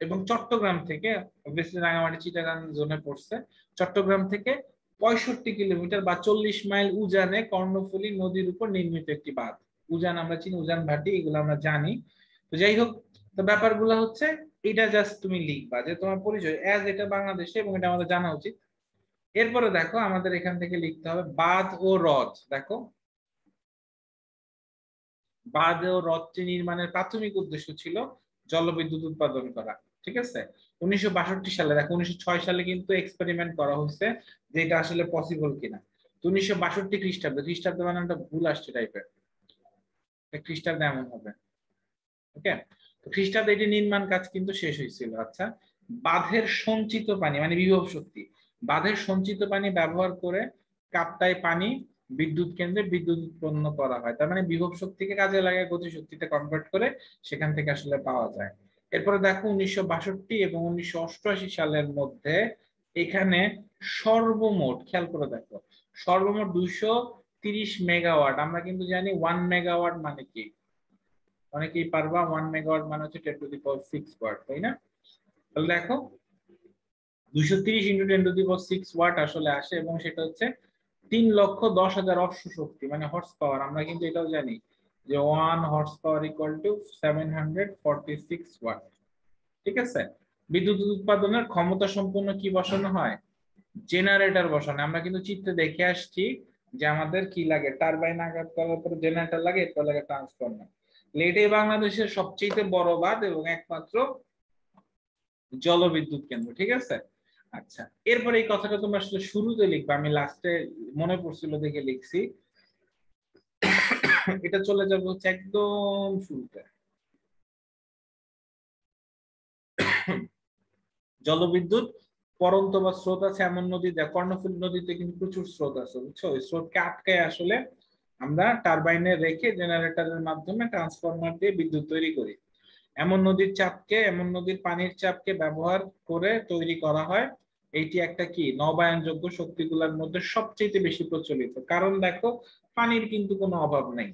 এবং চট্টগ্রাম থেকে, অবভিয়াসলি রাঙামাটি চিটাগাং জোনে পড়ছে, চট্টগ্রাম থেকে 65 কিলোমিটার বা 40 মাইল উজানে কর্ণফুলী নদীর উপর নির্মিত একটি বাঁধ। উজান আমরা চিনি, উজান ভাটি, এগুলো আমরা জানি। তো যাই হোক, তো ব্যাপারগুলো হচ্ছে এটা জাস্ট তুমি লিখবা যে তোমার পরিচয় অ্যাজ এটা বাংলাদেশে, এবং এটা আমাদের জানা উচিত। এরপরে দেখো আমাদের এখান থেকে লিখতে হবে বাঁধ ও হ্রদ। দেখো বাঁধ ও হ্রদটি নির্মাণের প্রাথমিক উদ্দেশ্য ছিল জলবিদ্যুৎ উৎপাদন করা। ঠিক আছে? 1962 সালে, দেখো 1906 সালে কিন্তু এক্সপেরিমেন্ট করা হয়েছে যে এটা আসলে পসিবল কিনা। তো 1962 খ্রিস্টাব্দে, বানানটা ভুল আসছে টাইপের, খ্রিস্টাব্দে এমন হবে। ওকে, খ্রিস্টাব্দে এটি নির্মাণ কাজ কিন্তু শেষ হয়েছিল। আচ্ছা, বাঁধের সঞ্চিত পানি মানে বিভব শক্তি, বাঁধের সঞ্চিত পানি ব্যবহার করে কাপ্তাই পানি বিদ্যুৎ কেন্দ্রে বিদ্যুৎ উৎপন্ন করা হয়। তার মানে বিভব শক্তিকে কাজে লাগিয়ে গতি শক্তিতে কনভার্ট করে সেখান থেকে আসলে পাওয়া যায়। এরপরে দেখো 1962 এবং 1988 সালের মধ্যে এখানে সর্বমোট, খেয়াল করে দেখো, সর্বমোট 230 মেগাওয়াট। আমরা কিন্তু জানি 1 মেগাওয়াট মানে কি, অনেকেই পারবা 1 মেগাওয়াট মানে হচ্ছে 10⁶ ওয়াট, তাই না? তাহলে দেখো 230 ইন্টু 10⁶ ওয়াট আসলে আসে, এবং সেটা হচ্ছে 3,10,000 অশ্ব শক্তি মানে হর্স পাওয়ার। আমরা কিন্তু এটাও জানি যে 1 horse power equal to 746 watt. ঠিক আছে, বিদ্যুৎ উৎপাদনের ক্ষমতা সম্পন্ন কি বসানো হয়? জেনারেটর বসানো। আমরা কিন্তু চিত্রে দেখে আসছি যে আমাদের কি লাগে, টারবাইন আঘাত করার পর জেনারেটর লাগে, এরপর লাগে ট্রান্সফরমার। এটাই বাংলাদেশের সবচেয়ে বড় বাঁধ এবং একমাত্র জলবিদ্যুৎ কেন্দ্র। ঠিক আছে, আচ্ছা, এরপরে এই কথাটা তোমরা আসলে শুরুতে লিখবা, আমি লাস্টে মনে পড়ছিল দেখে লিখছি। এটা চলে যাবে হচ্ছে একদম শুরুতে। জলবিদ্যুৎ পরন্ত বা স্রোত আছে এমন নদী, কর্ণফুলী নদীতে কিন্তু প্রচুর স্রোত আছে, বুঝছো? ওই স্রোতকে আটকায় আসলে আমরা টারবাইনে রেখে জেনারেটরের মাধ্যমে ট্রান্সফরমার দিয়ে বিদ্যুৎ তৈরি করি। এমন নদীর চাপকে, এমন নদীর পানির চাপকে ব্যবহার করে তৈরি করা হয়। এইটি একটা কি নবায়নযোগ্য শক্তিগুলোর মধ্যে সবচেয়ে বেশি প্রচলিত। কারণ দেখো পানির কিন্তু কোনো অভাব নেই,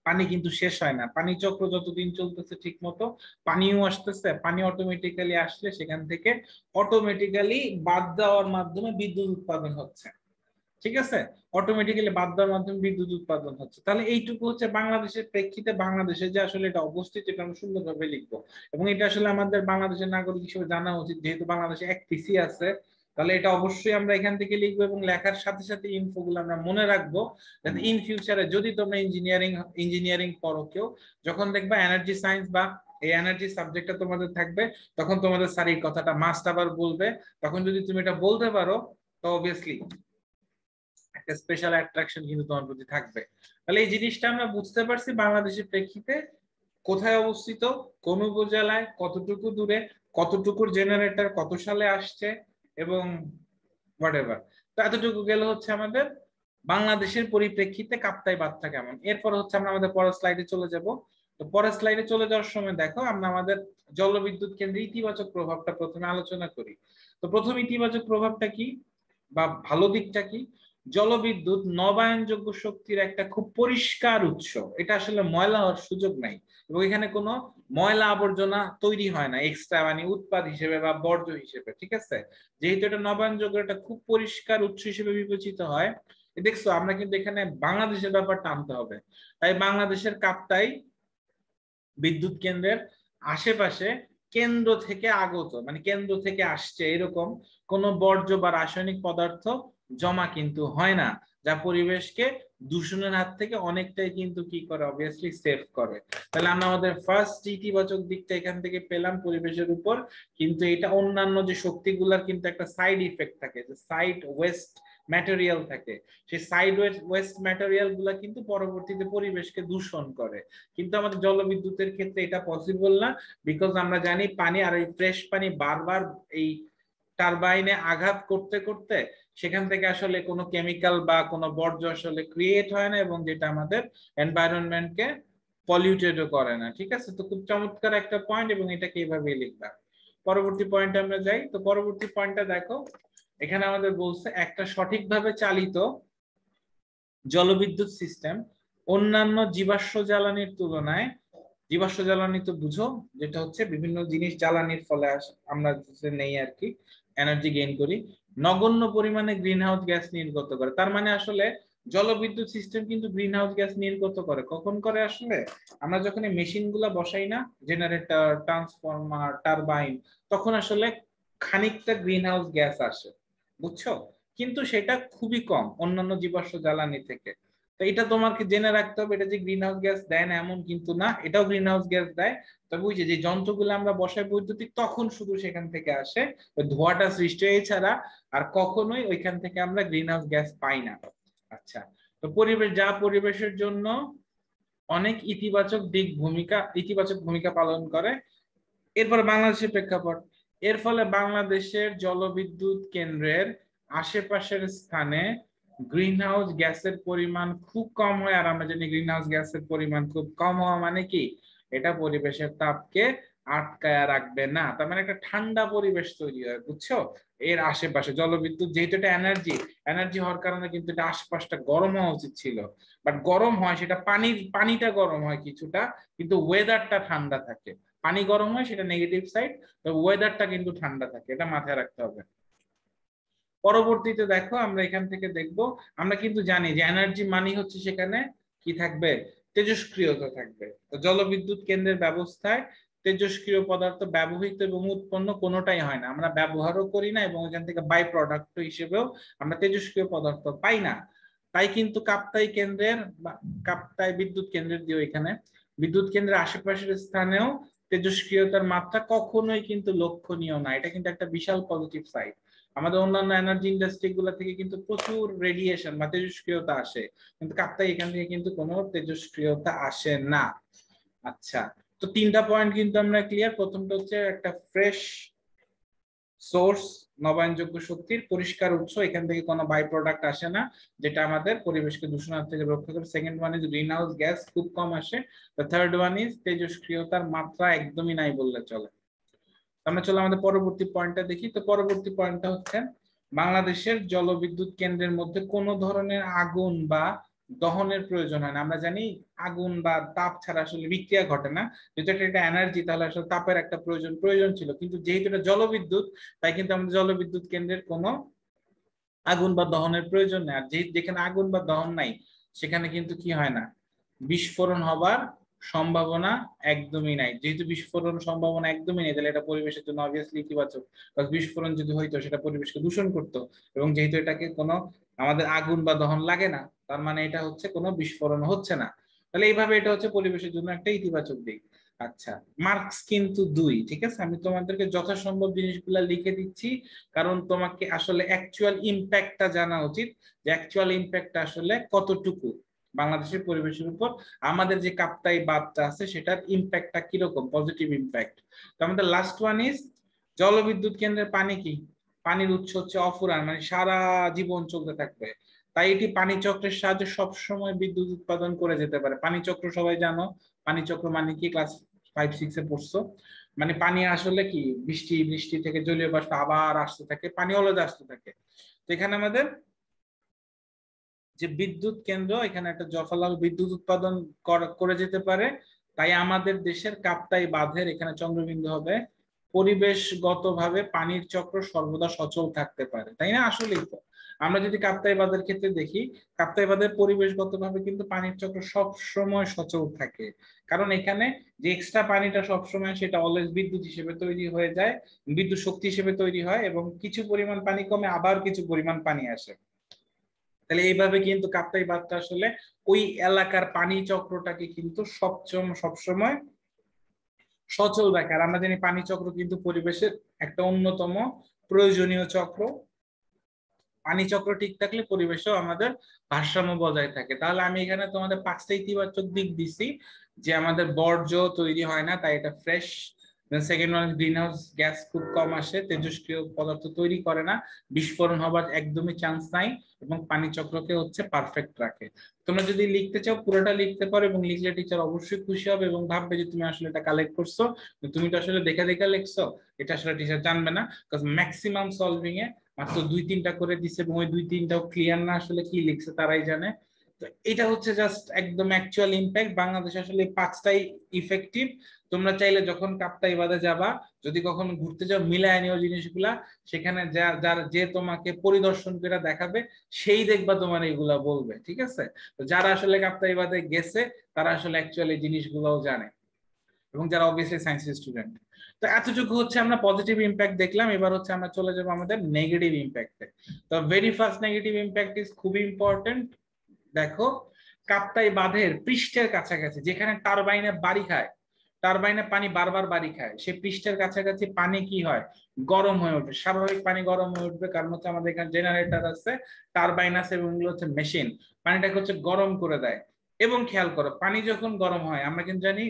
পানি কিন্তু শেষ হয় না, পানি চক্র যতদিন চলতেছে ঠিক মতো পানিও আসতেছে, পানি অটোমেটিক্যালি আসলে সেখান থেকে অটোমেটিক্যালি বাদ দেওয়ার মাধ্যমে বিদ্যুৎ উৎপাদন হচ্ছে। ঠিক আছে, অটোমেটিক্যালি বাদ দেওয়ার মাধ্যমে বিদ্যুৎ উৎপাদন হচ্ছে। তাহলে এইটুকু হচ্ছে বাংলাদেশের প্রেক্ষিতে, বাংলাদেশে যে আসলে এটা অবস্থিত এটা আমরা সুন্দরভাবে লিখবো, এবং এটা আসলে আমাদের বাংলাদেশের নাগরিক হিসেবে জানা উচিত। যেহেতু বাংলাদেশে এক পিসি আছে, তাহলে এটা অবশ্যই আমরা এখান থেকে লিখবো এবং লেখার সাথে সাথে ইনফো গুলো আমরা মনে রাখবো, যাতে ইন ফিউচারে যদি তোমরা ইঞ্জিনিয়ারিং পড়ো কেউ, যখন দেখবা এনার্জি সায়েন্স বা এই এনার্জি সাবজেক্টটা তোমাদের থাকবে, তখন তোমাদের স্যার এই কথাটা মাস্ট আবার বলবে। তখন যদি তুমি এটা বলতে পারো তো অবভিয়াসলি একটা স্পেশাল অ্যাট্রাকশন কিন্তু তোমার প্রতি থাকবে। তাহলে এই জিনিসটা আমরা বুঝতে পারছি বাংলাদেশের প্রেক্ষিতে কোথায় অবস্থিত, কোন উপজেলায়, কতটুকু দূরে, কতটুকুর জেনারেটর কত সালে আসছে, এবং হোয়াটএভার। তো এতটুকু গেলে হচ্ছে আমাদের বাংলাদেশের পরিপ্রেক্ষিতে কাপ্তাই বাঁধটা কেমন। এরপর হচ্ছে আমরা আমাদের পরের স্লাইডে চলে যাব। তো পরের স্লাইডে চলে যাওয়ার সময় দেখো আমরা আমাদের জলবিদ্যুৎ কেন্দ্রে ইতিবাচক প্রভাবটা প্রথমে আলোচনা করি। তো প্রথম ইতিবাচক প্রভাবটা কি বা ভালো দিকটা কি? জলবিদ্যুৎ নবায়নযোগ্য শক্তির একটা খুব পরিষ্কার উৎস, এটা আসলে ময়লা হওয়ার সুযোগ নাই, এবং এখানে কোনো ময়লা আবর্জনা তৈরি হয় না এক্সট্রা মানে উৎপাদ হিসেবে বা বর্জ্য হিসেবে। ঠিক আছে, যেহেতু এটা নবায়নযোগ্য, এটা খুব পরিষ্কার উৎস হিসেবে বিবেচিত হয়। দেখছো আমরা কিন্তু এখানে বাংলাদেশের ব্যাপারটা আনতে হবে। তাই বাংলাদেশের কাপ্তাই বিদ্যুৎ কেন্দ্রের আশেপাশে কেন্দ্র থেকে আগত মানে কেন্দ্র থেকে আসছে এরকম কোন বর্জ্য বা রাসায়নিক পদার্থ জমা কিন্তু হয় না, যা পরিবেশকে দূষণের হাত থেকে অনেকটাই কিন্তু কি করে, অবভিয়াসলি সেভ করে। তাহলে আমরা আমাদের ফার্স্ট ইতিবাচক দিকটা এখান থেকে পেলাম পরিবেশের উপর। কিন্তু এটা অন্যান্য যে শক্তিগুলার কিন্তু একটা সাইড ইফেক্ট থাকে, যে সাইড ওয়েস্ট ম্যাটেরিয়াল থাকে, সেই সাইড ওয়েস্ট ম্যাটেরিয়াল গুলা কিন্তু পরবর্তীতে পরিবেশকে দূষণ করে। কিন্তু আমাদের জলবিদ্যুতের ক্ষেত্রে এটা পসিবল না, বিকজ আমরা জানি পানি আর এই ফ্রেশ পানি বারবার এই টারবাইনে আঘাত করতে করতে সেখান থেকে আসলে কোনো কেমিক্যাল বা কোনো বর্জ্য আসলে ক্রিয়েট হয় না, এবং যেটা আমাদের এনভায়রনমেন্টকে পলিউটেডও করে না। ঠিক আছে, তো খুব চমৎকার একটা পয়েন্ট, এবং এটাকে এইভাবে লিখবা। পরবর্তী পয়েন্টে আমরা যাই। তো পরবর্তী পয়েন্টটা দেখো, এখানে আমাদের বলছে একটা সঠিকভাবে চালিত জলবিদ্যুৎ সিস্টেম অন্যান্য জীবাশ্ম জ্বালানির তুলনায়, জীবাশ্ম জ্বালানি তো বুঝো যেটা হচ্ছে বিভিন্ন জিনিস জ্বালানির ফলে আমরা নেই আর কি, এনার্জি গেইন করি, নগণ্য পরিমাণে গ্রিন হাউস গ্যাস নির্গত করে। তার মানে আসলে জলবিদ্যুৎ সিস্টেম কিন্তু গ্রিন হাউস গ্যাস নির্গত করে। কখন করে? আসলে আমরা যখন এই মেশিন গুলা বসাই না, জেনারেটর, ট্রান্সফরমার, টারবাইন, তখন আসলে খানিকটা গ্রিন হাউস গ্যাস আসে, বুঝছো? কিন্তু সেটা খুবই কম অন্যান্য জীবাশ্ম জ্বালানি থেকে। তো এটা তোমাকে জেনে রাখতে হবে, এটা যে গ্রিন হাউস গ্যাস দেয় না এমন কিন্তু না, এটাও গ্রিন হাউস গ্যাস দেয়। তবে ওই যে যন্ত্রগুলো আমরা বসাই বৈদ্যুতিক, তখন শুধু সেখান থেকে আসে ওই ধোঁয়াটা সৃষ্টি হয়, ছাড়া আর কখনোই ওইখান থেকে আমরা গ্রিন হাউস গ্যাস পাই না। আচ্ছা, তো পরিবেশ যা পরিবেশের জন্য অনেক ইতিবাচক ভূমিকা পালন করে। এরপর বাংলাদেশের প্রেক্ষাপট, এর ফলে বাংলাদেশের জলবিদ্যুৎ কেন্দ্রের আশেপাশের স্থানে গ্রিন হাউস গ্যাসের পরিমাণ খুব কম হয়। আর আমরা জানি গ্রিন হাউস গ্যাসের পরিমাণ খুব কম হওয়া মানে কি, এটা পরিবেশের তাপকে আটকায় রাখবে না, তার মানে একটা ঠান্ডা পরিবেশ তৈরি হয়, বুঝছো? এর আশেপাশে জলবিদ্যুৎ যেহেতু এটা এনার্জি হওয়ার কারণে কিন্তু এটা আশপাশটা গরম হওয়া উচিত ছিল, বাট গরম হয় সেটা পানিটা গরম হয় কিছুটা, কিন্তু ওয়েদারটা ঠান্ডা থাকে। পানি গরম হয় সেটা নেগেটিভ সাইড, তো ওয়েদারটা কিন্তু ঠান্ডা থাকে, এটা মাথায় রাখতে হবে। পরবর্তীতে দেখো আমরা এখান থেকে দেখব, আমরা কিন্তু জানি যে এনার্জি মানি হচ্ছে সেখানে কি থাকবে, তেজস্ক্রিয়তা থাকবে। তো জলবিদ্যুৎ কেন্দ্রের ব্যবস্থায় তেজস্ক্রিয় পদার্থ ব্যবহৃত এবং উৎপন্ন কোনোটাই হয় না, আমরা ব্যবহারও করি না, এবং এখান থেকে বাই প্রোডাক্ট হিসেবেও আমরা তেজস্ক্রিয় পদার্থ পাই না। তাই কিন্তু কাপ্তাই বিদ্যুৎ কেন্দ্রের দিও এখানে বিদ্যুৎ কেন্দ্রের আশেপাশের স্থানেও তেজস্ক্রিয়তার মাত্রা কখনোই কিন্তু লক্ষণীয় না, এটা কিন্তু একটা বিশাল পজিটিভ সাইড। আমাদের অন্যান্য এনার্জি ইন্ডাস্ট্রি গুলা থেকে কিন্তু প্রচুর রেডিয়েশন বা তেজস্ক্রিয়তা আসে, কিন্তু কাপ্তাই এখান থেকে কিন্তু কোনো তেজস্ক্রিয়তা আসে না। আচ্ছা, তো তিনটা পয়েন্ট কিন্তু আমরা ক্লিয়ার। প্রথমটা হচ্ছে একটা ফ্রেশ সোর্স, নবায়নযোগ্য শক্তির পরিষ্কার উৎস, এখান থেকে কোনো বাই প্রোডাক্ট আসে না যেটা আমাদের পরিবেশকে দূষণের থেকে রক্ষা করে। Second one is green house gas খুব কম আসে। থার্ড ওয়ান ইজ তেজস্ক্রিয়তার মাত্রা একদমই নাই বললে চলে। আমরা চলো আমাদের পরবর্তী পয়েন্টটা দেখি। তো পরবর্তী পয়েন্টটা হচ্ছে বাংলাদেশের জলবিদ্যুৎ কেন্দ্রের মধ্যে কোনো ধরনের আগুন বা দহনের প্রয়োজন হয় না। আমরা জানি আগুন বা তাপ ছাড়া আসলে বিক্রিয়া ঘটে না, যেহেতু এটা এনার্জি, তাহলে আসলে তাপের একটা প্রয়োজন ছিল, কিন্তু যেহেতু এটা জলবিদ্যুৎ তাই কিন্তু আমাদের জলবিদ্যুৎ কেন্দ্রের কোনো আগুন বা দহনের প্রয়োজন নেই। আর যেখানে আগুন বা দহন নাই সেখানে কিন্তু কি হয় না, বিস্ফোরণ হবার সম্ভাবনা একদমই নাই। যেহেতু বিস্ফোরণ সম্ভাবনা একদমই নেই, তাহলে এটা পরিবেশের জন্য অবভিয়াসলি ইতিবাচক। বিস্ফোরণ যদি হইতো সেটা পরিবেশকে দূষণ করতো, এবং যেহেতু এটাকে কোনো আমাদের আগুন বা দহন লাগে না, তার মানে এটা হচ্ছে কোনো বিস্ফোরণ হচ্ছে না। তাহলে এইভাবে এটা হচ্ছে পরিবেশের জন্য একটা ইতিবাচক দিক। আচ্ছা, মার্কস কিন্তু 2, ঠিক আছে? আমি তোমাদেরকে যথাসম্ভব জিনিসগুলা লিখে দিচ্ছি, কারণ তোমাকে আসলে অ্যাকচুয়াল ইম্প্যাক্টটা জানা উচিত, যে অ্যাকচুয়াল ইম্প্যাক্টটা আসলে কতটুকু বাংলাদেশের পরিবেশের উপর আমাদের যে কাপ্তাই বাঁধটা আছে সেটার ইম্প্যাক্টটা কিরকম, পজিটিভ ইম্প্যাক্ট। তো আমাদের লাস্ট ওয়ান ইজ জলবিদ্যুৎ কেন্দ্রের পানি কি, পানির উৎস হচ্ছে অফুরান, মানে সারা জীবন চলতে থাকবে। তাই এটি পানি চক্রের সাহায্যে সবসময় বিদ্যুৎ উৎপাদন করে যেতে পারে। পানি চক্র সবাই জানো, পানি চক্র মানে কি, ক্লাস 5-6 এ পড়ছো। মানে পানি আসলে কি, বৃষ্টি থেকে জলীয় বাষ্প আবার আসতে থাকে, পানি অলরেডি আসতে থাকে। তো এখানে আমাদের যে বিদ্যুৎ কেন্দ্র, এখানে একটা জফালাল বিদ্যুৎ উৎপাদন করে যেতে পারে। তাই আমাদের দেশের কাপ্তাই বাঁধের এখানে চন্দ্রবিন্দু হবে, পরিবেশগতভাবে পানির চক্র সর্বদা সচল থাকতে পারে, তাই না? আসলেই তো আমরা যদি কাপ্তাই বাঁধের ক্ষেত্রে দেখি, কাপ্তাই বাঁধের পরিবেশগতভাবে কিন্তু পানির চক্র সব সময় সচল থাকে, কারণ এখানে যে এক্সট্রা পানিটা সব সময় সেটা অলওয়েজ বিদ্যুৎ হিসেবে তৈরি হয়ে যায়, বিদ্যুৎ শক্তি হিসেবে তৈরি হয়, এবং কিছু পরিমাণ পানি কমে আবার কিছু পরিমাণ পানি আসে। তাহলে এইভাবে কিন্তু কাপ্তাই বাঁধটা আসলে ওই এলাকার পানি চক্রটাকে কিন্তু সবসময় সচল রাখে। আর আমরা জানি পানি চক্র কিন্তু পরিবেশের একটা অন্যতম প্রয়োজনীয় চক্র। পানি চক্র ঠিক থাকলে পরিবেশেও আমাদের ভারসাম্য বজায় থাকে। তাহলে আমি এখানে তোমাদের 5টা ইতিবাচক দিক দিছি, যে আমাদের বর্জ্য তৈরি হয় না, তাই এটা fresh. Second one, green house gas খুব কম আসে, তেজস্ক্রিয় পদার্থ তৈরি করে না, বিস্ফোরণ হবার একদমই চান্স নাই, এবং পানি চক্রকে হচ্ছে পারফেক্ট রাখে। তোমরা যদি লিখতে চাও পুরোটা লিখতে পারো, এবং লিখলে টিচার অবশ্যই খুশি হবে এবং ভাববে যে তুমি আসলে এটা কালেক্ট করছো। তুমি তো আসলে দেখে দেখে লিখছো, এটা আসলে টিচার জানবে না, কারণ ম্যাক্সিমাম সলভিং এ মাত্র 2-3টা করে দিছে, এবং ওই 2-3টাও ক্লিয়ার না, আসলে কি লিখছে তারাই জানে। তো এটা হচ্ছে জাস্ট একদম অ্যাকচুয়াল ইম্প্যাক্ট। বাংলাদেশ আসলে 5টাই ইফেক্টিভ। তোমরা চাইলে যখন কাপ্তাই বাঁধে যাবা, যদি কখনো ঘুরতে যাও, মিলায় নিও জিনিসগুলা। সেখানে যার যে তোমাকে পরিদর্শন করে দেখাবে সেই দেখবা তোমার এগুলা বলবে, ঠিক আছে? তো যারা আসলে কাপ্তাই বাঁধে গেছে তারা আসলে অ্যাকচুয়ালি জিনিসগুলোও জানে, এবং যারা অবভিয়াসলি সায়েন্স স্টুডেন্ট। তো এতটুকু হচ্ছে আমরা পজিটিভ ইম্প্যাক্ট দেখলাম। এবার হচ্ছে আমরা চলে যাবো আমাদের নেগেটিভ ইম্প্যাক্টে। তো very first negative impact is খুবই ইম্পর্টেন্ট। দেখো, কাপ্তাই বাঁধের পৃষ্ঠের কাছাকাছি যেখানে টারবাইনে বাড়ি খায়, টারবাইনে পানি বারবার বাড়ি খায়, সে পৃষ্ঠের কাছাকাছি পানি কি হয়, গরম হয়ে ওঠে। স্বাভাবিক পানি গরম হয়ে উঠবে, কারণ হচ্ছে আমাদের এখানে জেনারেটর আছে, টারবাইন আছে, এবং এগুলো হচ্ছে মেশিন, পানিটাকে হচ্ছে গরম করে দেয়। এবং খেয়াল করো, পানি যখন গরম হয় আমরা কিন্তু জানি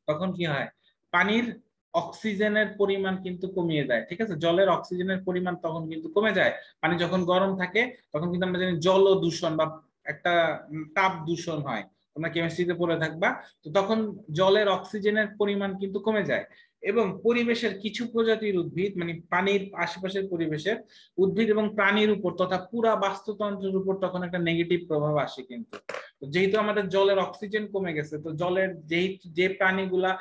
তখন কি হয়, পানির অক্সিজেনের পরিমাণ কিন্তু কমিয়ে দেয়, ঠিক আছে, জলের অক্সিজেনের পরিমাণ তখন কিন্তু কমে যায়। পানি যখন গরম থাকে তখন কিন্তু আমরা জানি জল দূষণ বা একটা তাপ দূষণ হয়, তোমরা কেমিস্ট্রিতে পড়ে থাকবা। তো তখন জলের অক্সিজেনের পরিমাণ কিন্তু কমে যায় এবং পরিবেশের কিছু প্রজাতির উদ্ভিদ, মানে পানির আশেপাশের পরিবেশের উদ্ভিদ এবং প্রাণীর উপর তথা পুরা বাস্তুতন্ত্রের উপর তখন একটা নেগেটিভ প্রভাব আসে কিন্তু। যেহেতু আমাদের জলের অক্সিজেন কমে গেছে, তো জলের যে প্রাণীগুলা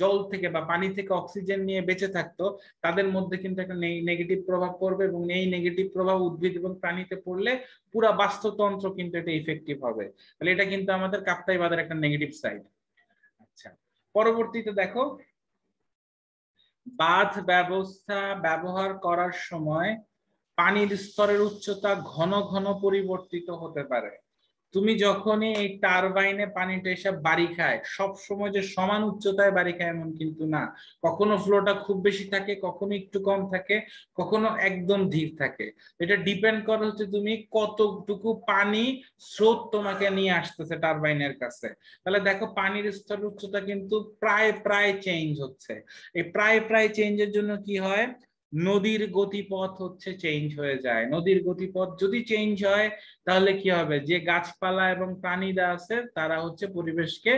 জল থেকে বা পানি থেকে অক্সিজেন নিয়ে বেঁচে থাকতো তাদের মধ্যে কিন্তু একটা নেগেটিভ প্রভাব পড়বে এবং এই নেগেটিভ প্রভাব উদ্ভিদ এবং প্রাণীতে পড়লে পুরা বাস্তুতন্ত্র কিন্তু এটা ইফেক্টিভ হবে। তাহলে এটা কিন্তু আমাদের কাপ্তাই বাঁধের একটা নেগেটিভ সাইড। আচ্ছা, পরবর্তীতে দেখো, বাঁধ ব্যবস্থা ব্যবহার করার সময় পানির স্তরের উচ্চতা ঘন ঘন পরিবর্তিত হতে পারে। তুমি যখনই এই টারবাইনে পানিটা এসে বাড়ি খায়, সব সময় যে সমান উচ্চতায় বাড়ি খায় এমন কিন্তু না। কখনো ফ্লোটা খুব বেশি থাকে, কখনো একটু কম থাকে, কখনো একদম ধীর থাকে। এটা ডিপেন্ড করে হচ্ছে তুমি কতটুকু পানি স্রোত তোমাকে নিয়ে আসতেছে টারবাইনের কাছে। তাহলে দেখো পানির স্তরের উচ্চতা কিন্তু প্রায় প্রায় চেঞ্জ হচ্ছে। এই প্রায় প্রায় চেঞ্জের জন্য কি হয়, নদীর গতিপথ হচ্ছে চেঞ্জ হয়ে যায়। নদীর গতিপথ যদি চেঞ্জ হয় তাহলে কি হবে, যে গাছপালা এবং প্রাণীরা আছে তারা হচ্ছে পরিবেশকে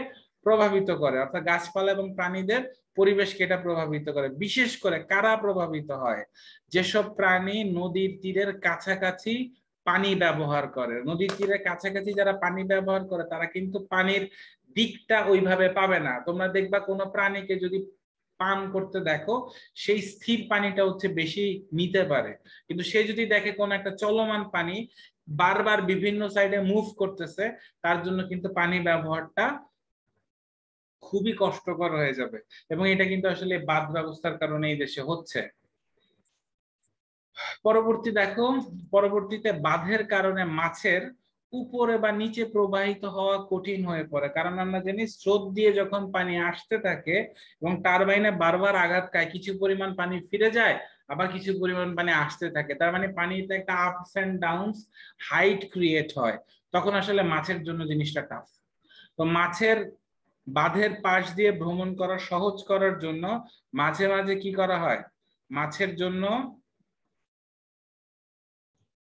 প্রভাবিত করে, অর্থাৎ গাছপালা এবং প্রাণীদের পরিবেশকে এটা প্রভাবিত করে। বিশেষ করে কারা প্রভাবিত হয়, যেসব প্রাণী নদীর তীরের কাছাকাছি পানি ব্যবহার করে। নদীর তীরের কাছাকাছি যারা পানি ব্যবহার করে তারা কিন্তু পানির দিকটা ওইভাবে পাবে না। তোমরা দেখবা কোনো প্রাণীকে যদি পান করতে দেখো, সেই স্থির পানিটা হচ্ছে বেশি নিতে পারে, কিন্তু সে যদি দেখে কোন একটা চলমান পানি বারবার বিভিন্ন সাইডে মুভ করতেছে, তার জন্য কিন্তু পানি ব্যবহারটা খুবই কষ্টকর হয়ে যাবে। এবং এটা কিন্তু আসলে বাঁধ ব্যবস্থার কারণে এই দেশে হচ্ছে। পরবর্তীতে বাঁধের কারণে মাছের উপরে বা নিচে প্রবাহিত হওয়া কঠিন হয়ে পড়ে। কারণ আমরা জানি স্রোত দিয়ে যখন পানি আসতে থাকে এবং টারবাইনে বারবার আঘাত খায়, কিছু পরিমাণ পানি ফিরে যায়, আবার কিছু পরিমাণ পানি আসতে থাকে, তার মানে পানিতে একটা ups and downs height create হয়। তখন আসলে মাছের জন্য জিনিসটা টাফ। তো মাছের বাঁধের পাশ দিয়ে ভ্রমণ করা সহজ করার জন্য মাঝে মাঝে কি করা হয়, মাছের জন্য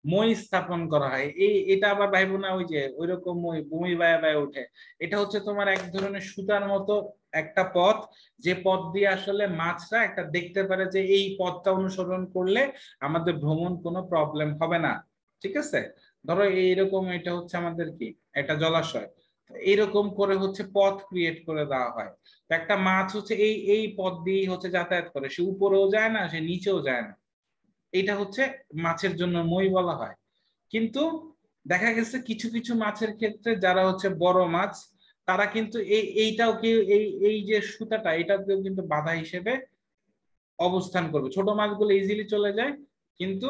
মই স্থাপন করা হয়। এটা আবার ভাইবো না ওই যে ওইরকম মই বমি বায়া বায়া উঠে। এটা হচ্ছে তোমার এক ধরনের সুতার মতো একটা পথ, যে পথ দিয়ে আসলে মাছরা একটা দেখতে পারে যে এই পথটা অনুসরণ করলে আমাদের ভ্রমণ কোনো প্রবলেম হবে না, ঠিক আছে। ধরো এইরকম, এটা হচ্ছে আমাদের কি একটা জলাশয়, এইরকম করে হচ্ছে পথ ক্রিয়েট করে দেওয়া হয়। তো একটা মাছ হচ্ছে এই এই পথ দিয়েই হচ্ছে যাতায়াত করে, সে উপরেও যায় না, সে নিচেও যায় না। এটা হচ্ছে মাছের জন্য মই বলা হয়। কিন্তু দেখা গেছে কিছু কিছু মাছের ক্ষেত্রে যারা হচ্ছে বড় মাছ, তারা কিন্তু এইটাও কি এই এই যে সুতাটা এটাকেও কিন্তু বাধা হিসেবে অবস্থান করবে। ছোট মাছগুলো ইজিলি চলে যায়, কিন্তু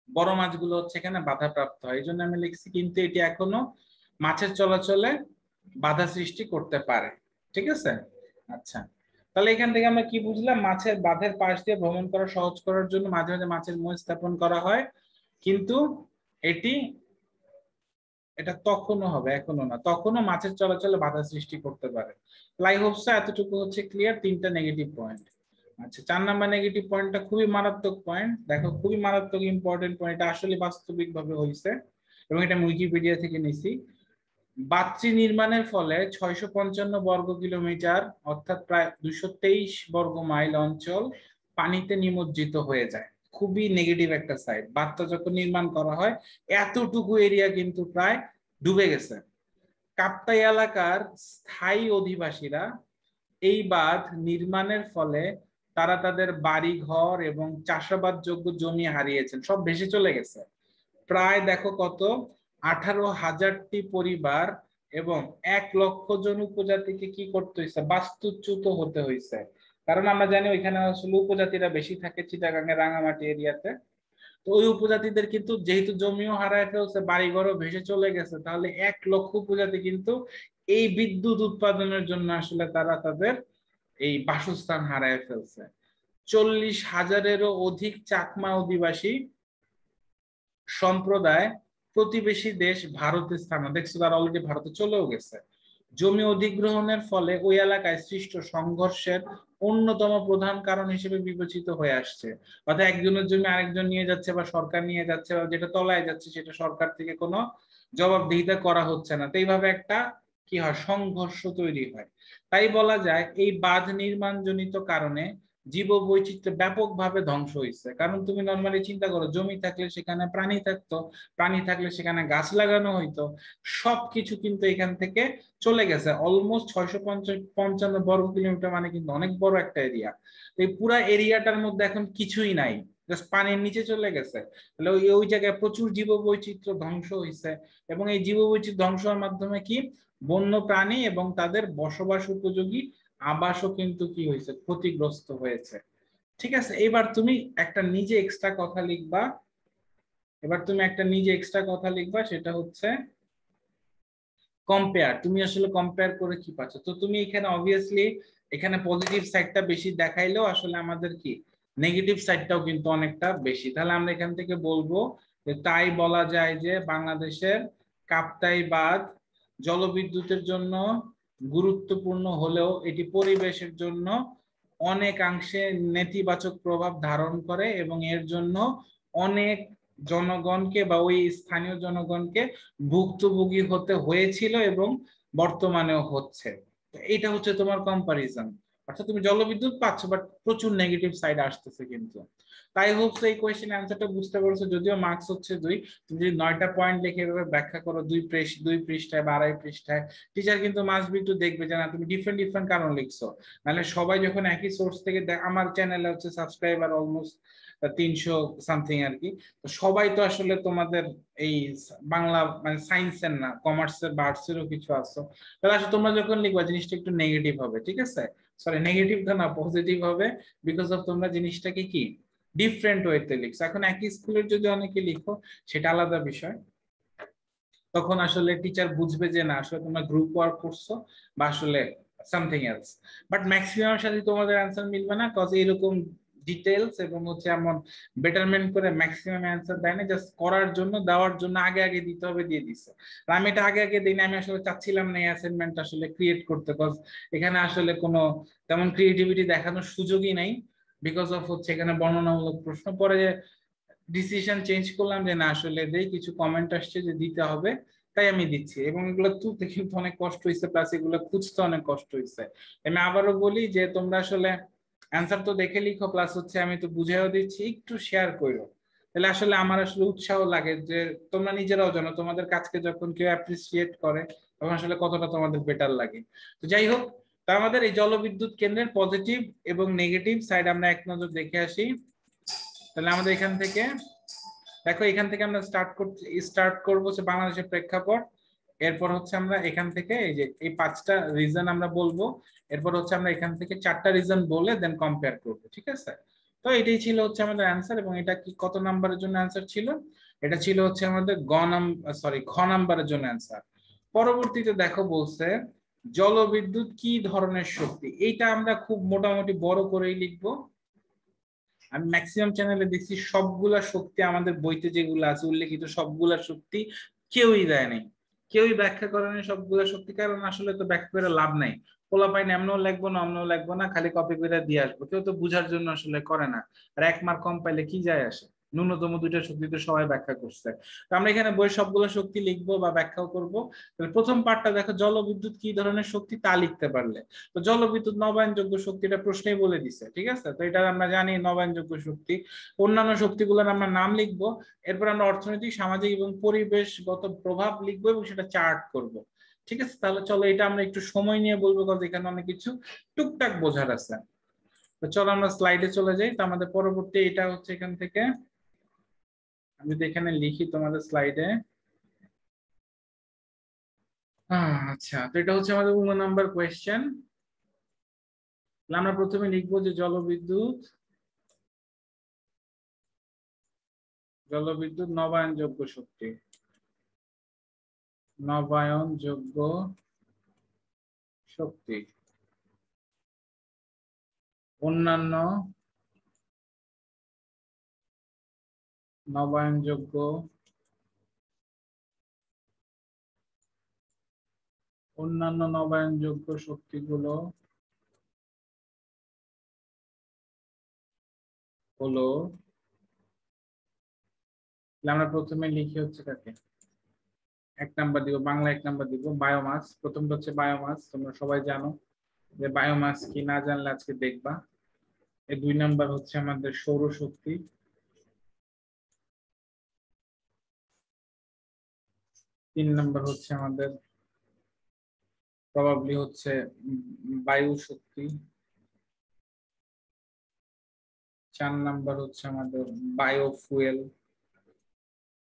বড় মাছগুলো হচ্ছে এখানে বাধাপ্রাপ্ত হয়। এই জন্য আমি লিখছি কিন্তু এটি এখনো মাছের চলাচলে বাধা সৃষ্টি করতে পারে, ঠিক আছে। আচ্ছা, তাহলে এখান থেকে আমরা কি বুঝলাম, মাছের বাঁধের পাশ দিয়ে ভ্রমণ করা সহজ করার জন্য মাঝে মাঝে মাছের মই স্থাপন করা হয়, কিন্তু এটি এটা তখনও হবে, এখনো না, তখনও মাছের চলাচলে বাধা সৃষ্টি করতে পারে। লাই হোপস এতটুকু হচ্ছে ক্লিয়ার, তিনটা নেগেটিভ পয়েন্ট। আচ্ছা, 4 নাম্বার নেগেটিভ পয়েন্টটা খুবই মারাত্মক পয়েন্ট, দেখো খুবই মারাত্মক ইম্পর্টেন্ট পয়েন্ট, এটা আসলে বাস্তবিক ভাবে হয়েছে এবং এটা উইকিপিডিয়া থেকে নিছি। বাঁধটি নির্মাণের ফলে 655 বর্গ কিলোমিটার অর্থাৎ প্রায় 223 বর্গ মাইল অঞ্চল পানিতে নিমজ্জিত হয়ে যায়। খুবই নেগেটিভ একটা সাইড। বাঁধটা যখন নির্মাণ করা হয় এতটুকু এরিয়া কিন্তু প্রায় ডুবে গেছে। কাপ্তাই এলাকার স্থায়ী অধিবাসীরা এই বাঁধ নির্মাণের ফলে তারা তাদের বাড়ি ঘর এবং চাষাবাদযোগ্য জমি হারিয়েছেন, সব ভেসে চলে গেছে। প্রায় দেখো কত, 18,000টি পরিবার এবং 1,00,000 জন উপজাতিকে কি করতে হয়েছে, বাস্তুচ্যুত হতে হয়েছে। কারণ আমরা জানি ওইখানে আসলে উপজাতিরা বেশি থাকে চিটাগাং এর রাঙামাটি এরিয়াতে। তো ওই উপজাতিদের কিন্তু যেহেতু জমিও হারায় ফেলছে, বাড়িঘরও ভেসে চলে গেছে, তাহলে 1,00,000 উপজাতি কিন্তু এই বিদ্যুৎ উৎপাদনের জন্য আসলে তারা তাদের এই বাসস্থান হারায় ফেলছে। 40,000-এরও অধিক চাকমা অধিবাসী সম্প্রদায় প্রতিবেশী দেশ ভারতের স্থান দেখছি, তারা অলরেডি ভারতে চলেও গেছে। জমি অধিগ্রহণের ফলে ওই এলাকায় সৃষ্ট সংঘর্ষের অন্যতম প্রধান কারণ হিসেবে বিবেচিত হয়ে আসছে। অর্থাৎ একজনের জমি আরেকজন নিয়ে যাচ্ছে বা সরকার নিয়ে যাচ্ছে, বা যেটা তলায় যাচ্ছে সেটা সরকার থেকে কোনো জবাবদিহিতা করা হচ্ছে না, তো এইভাবে একটা কি হয়, সংঘর্ষ তৈরি হয়। তাই বলা যায় এই বাঁধ নির্মাণজনিত কারণে জীববৈচিত্র্য ব্যাপকভাবে ধ্বংস হয়েছে। কারণ তুমি নর্মালি চিন্তা করো, জমি থাকলে সেখানে প্রাণী থাকতো, প্রাণী থাকলে সেখানে গাছ লাগানো হইতো, সবকিছু কিন্তু এখান থেকে চলে গেছে। অলমোস্ট 655 বর্গ কিলোমিটার, মানে কিন্তু অনেক বড় একটা এরিয়া। এই পুরা এরিয়াটার মধ্যে এখন কিছুই নাই, জাস্ট পানির নিচে চলে গেছে। তাহলে ওই ওই জায়গায় প্রচুর জীববৈচিত্র্য ধ্বংস হয়েছে। এবং এই জীববৈচিত্র্য ধ্বংস হওয়ার মাধ্যমে কি বন্য প্রাণী এবং তাদের বসবাস উপযোগী আবাসও কিন্তু কি হয়েছে, ক্ষতিগ্রস্ত হয়েছে। ঠিক আছে, এবার তুমি একটা নিজে এক্সট্রা কথা লিখবা। সেটা হচ্ছে কম্পেয়ার। তুমি আসলে কম্পেয়ার করে কি পাচ্ছ। তো তুমি এখানে অবভিয়াসলি এখানে পজিটিভ সাইডটা বেশি দেখাইলেও আসলে আমাদের কি নেগেটিভ সাইডটাও কিন্তু অনেকটা বেশি। তাহলে আমরা এখান থেকে বলবো যে তাই বলা যায় যে বাংলাদেশের কাপ্তাই বাঁধ জলবিদ্যুতের জন্য গুরুত্বপূর্ণ হলেও এটি পরিবেশের জন্য অনেকাংশে নেতিবাচক প্রভাব ধারণ করে, এবং এর জন্য অনেক জনগণকে বা ওই স্থানীয় জনগণকে ভুক্তভোগী হতে হয়েছিল এবং বর্তমানেও হচ্ছে। এটা হচ্ছে তোমার কম্পারিজন। অর্থাৎ তুমি জলবিদ্যুৎ পাচ্ছ, বাট প্রচুর নেগেটিভ সাইড আসতেছে কিন্তু। তাই হোপ এই কোয়েশ্চেন অ্যান্সারটা বুঝতে পারছো। যদিও মার্কস হচ্ছে 2, তুমি যদি 9টা পয়েন্ট লিখে এভাবে ব্যাখ্যা করো 2 পৃষ্ঠায় বা 2.5 পৃষ্ঠায়, টিচার কিন্তু মাস্ট বি একটু দেখবে যে না তুমি ডিফারেন্ট ডিফারেন্ট কারণ লিখছো। নাহলে সবাই যখন একই সোর্স থেকে আমার চ্যানেলে হচ্ছে সাবস্ক্রাইবার অলমোস্ট 300 সামথিং আর কি, তো সবাই তো আসলে তোমাদের এই বাংলা মানে সায়েন্সের না, কমার্সের বা আর্টসেরও কিছু আছে। তাহলে আসলে তোমরা যখন লিখবা জিনিসটা একটু নেগেটিভ হবে, ঠিক আছে, সরি নেগেটিভ তো না, পজিটিভ হবে। বিকজ অফ তোমরা জিনিসটাকে কি ডিফারেন্ট ওয়েতে লিখছো। এখন একই স্কুলের যদি অনেকে লিখো সেটা আলাদা বিষয়, তখন আসলে টিচার বুঝবে যে না আসলে তোমরা গ্রুপ ওয়ার্ক করছো বা আসলে সামথিং এলস। বাট ম্যাক্সিমামের সাথে তোমাদের অ্যান্সার মিলবে না, কজ এরকম ডিটেলস এবং হচ্ছে এমন বেটারমেন্ট করে ম্যাক্সিমাম অ্যান্সার দেয় না, জাস্ট করার জন্য দেওয়ার জন্য আগে আগে দিতে হবে দিয়ে দিচ্ছে। আমি এটা আগে আগে দিই না, আমি আসলে চাচ্ছিলাম না এই অ্যাসাইনমেন্ট আসলে ক্রিয়েট করতে, কজ এখানে আসলে কোনো তেমন ক্রিয়েটিভিটি দেখানোর সুযোগই নাই। বিকজ অফ হচ্ছে এখানে বর্ণনামূলক প্রশ্ন পরে ডিসিশন চেঞ্জ করলাম যে না আসলে দেই, কিছু কমেন্ট আসছে যে দিতে হবে, তাই আমি দিচ্ছি। এবং এগুলো তুলতে কিন্তু অনেক কষ্ট হয়েছে, প্লাস এগুলো খুঁজতে অনেক কষ্ট হয়েছে। আমি আবারও বলি যে তোমরা আসলে অ্যান্সার তো দেখে লিখো, প্লাস হচ্ছে আমি তো বুঝাইও দিচ্ছি, একটু শেয়ার করো। তাহলে আসলে আমার আসলে উৎসাহ লাগে যে তোমরা নিজেরাও জানো তোমাদের কাজকে যখন কেউ অ্যাপ্রিসিয়েট করে তখন আসলে কতটা তোমাদের বেটার লাগে। তো যাই হোক, তা আমাদের এই জলবিদ্যুৎ কেন্দ্রের পজিটিভ এবং নেগেটিভ সাইড আমরা এক নজর দেখে আসি। তাহলে আমাদের এখান থেকে দেখো, এখান থেকে আমরা স্টার্ট করবো হচ্ছে বাংলাদেশের প্রেক্ষাপট। এরপর হচ্ছে আমরা এখান থেকে এই যে এই 5টা রিজন আমরা বলবো, এরপর হচ্ছে আমরা এখান থেকে 4টা রিজন বলে দেন কম্পেয়ার করবো, ঠিক আছে। তো এটাই ছিল হচ্ছে আমাদের অ্যান্সার। এবং এটা কি কত নাম্বারের জন্য অ্যান্সার ছিল, এটা ছিল হচ্ছে আমাদের খ নাম্বারের জন্য অ্যান্সার। পরবর্তীতে দেখো বলছে জলবিদ্যুৎ কি ধরনের শক্তি। এইটা আমরা খুব মোটামুটি বড় করেই লিখবো। আমি ম্যাক্সিমাম চ্যানেলে দেখছি সবগুলা শক্তি আমাদের বইতে যেগুলো আছে উল্লেখিত সবগুলা শক্তি কেউই দেয় নাই, কেউই ব্যাখ্যা করে নাই সবগুলা শক্তি। কারণ আসলে তো ব্যাখ্যা করে লাভ নাই, পোলাপাইন এমনও লাগবো না অমনও লাগবো না, খালি কপি করে দিয়ে আসবো, কেউ তো বুঝার জন্য আসলে করে না। আর 1 মার্ক কম পাইলে কি যায় আসে, ন্যূনতম 2টা শক্তি তো সবাই ব্যাখ্যা করছে। তো আমরা এখানে বই সবগুলো শক্তি লিখবো বা ব্যাখ্যাও করবো। তাহলে প্রথম পার্টটা দেখো, জলবিদ্যুৎ কি ধরনের শক্তি তা লিখতে পারলে। তো জলবিদ্যুৎ নবায়নযোগ্য শক্তিটা প্রশ্নেই বলে দিছে, ঠিক আছে। তো এটা আমরা জানি নবায়নযোগ্য শক্তি। অন্যান্য শক্তিগুলোর আমরা নাম লিখবো, এরপর আমরা অর্থনৈতিক সামাজিক এবং পরিবেশগত প্রভাব লিখবো এবং সেটা চার্ট করব। ঠিক আছে, তাহলে চলো এটা আমরা একটু সময় নিয়ে বলবো, কারণ এখানে অনেক কিছু টুকটাক বোঝার আছে। তো চলো আমরা স্লাইডে চলে যাই। তো আমাদের পরবর্তী এটা হচ্ছে এখান থেকে আমি যদি এখানে লিখি তোমাদের স্লাইডে, আচ্ছা, তো এটা হচ্ছে আমাদের 19 নাম্বার কোয়েশ্চেন। আমরা প্রথমে লিখবো যে জলবিদ্যুৎ নবায়নযোগ্য শক্তি, নবায়নযোগ্য শক্তি, অন্যান্য নবায়নযোগ্য অন্যান্য নবায়নযোগ্য শক্তিগুলো হলো, আমরা প্রথমে লিখি হচ্ছে কাকে, 1 নাম্বার দিব, বাংলা 1 নাম্বার দিব বায়োমাস। প্রথমটা হচ্ছে বায়োমাস, তোমরা সবাই জানো যে বায়োমাস কি, না জানলে আজকে দেখবা। এই 2 নাম্বার হচ্ছে আমাদের সৌরশক্তি, 3 নাম্বার হচ্ছে আমাদের প্রবাবলি হচ্ছে বায়ু শক্তি, 4 নাম্বার হচ্ছে আমাদের বায়োফুয়েল।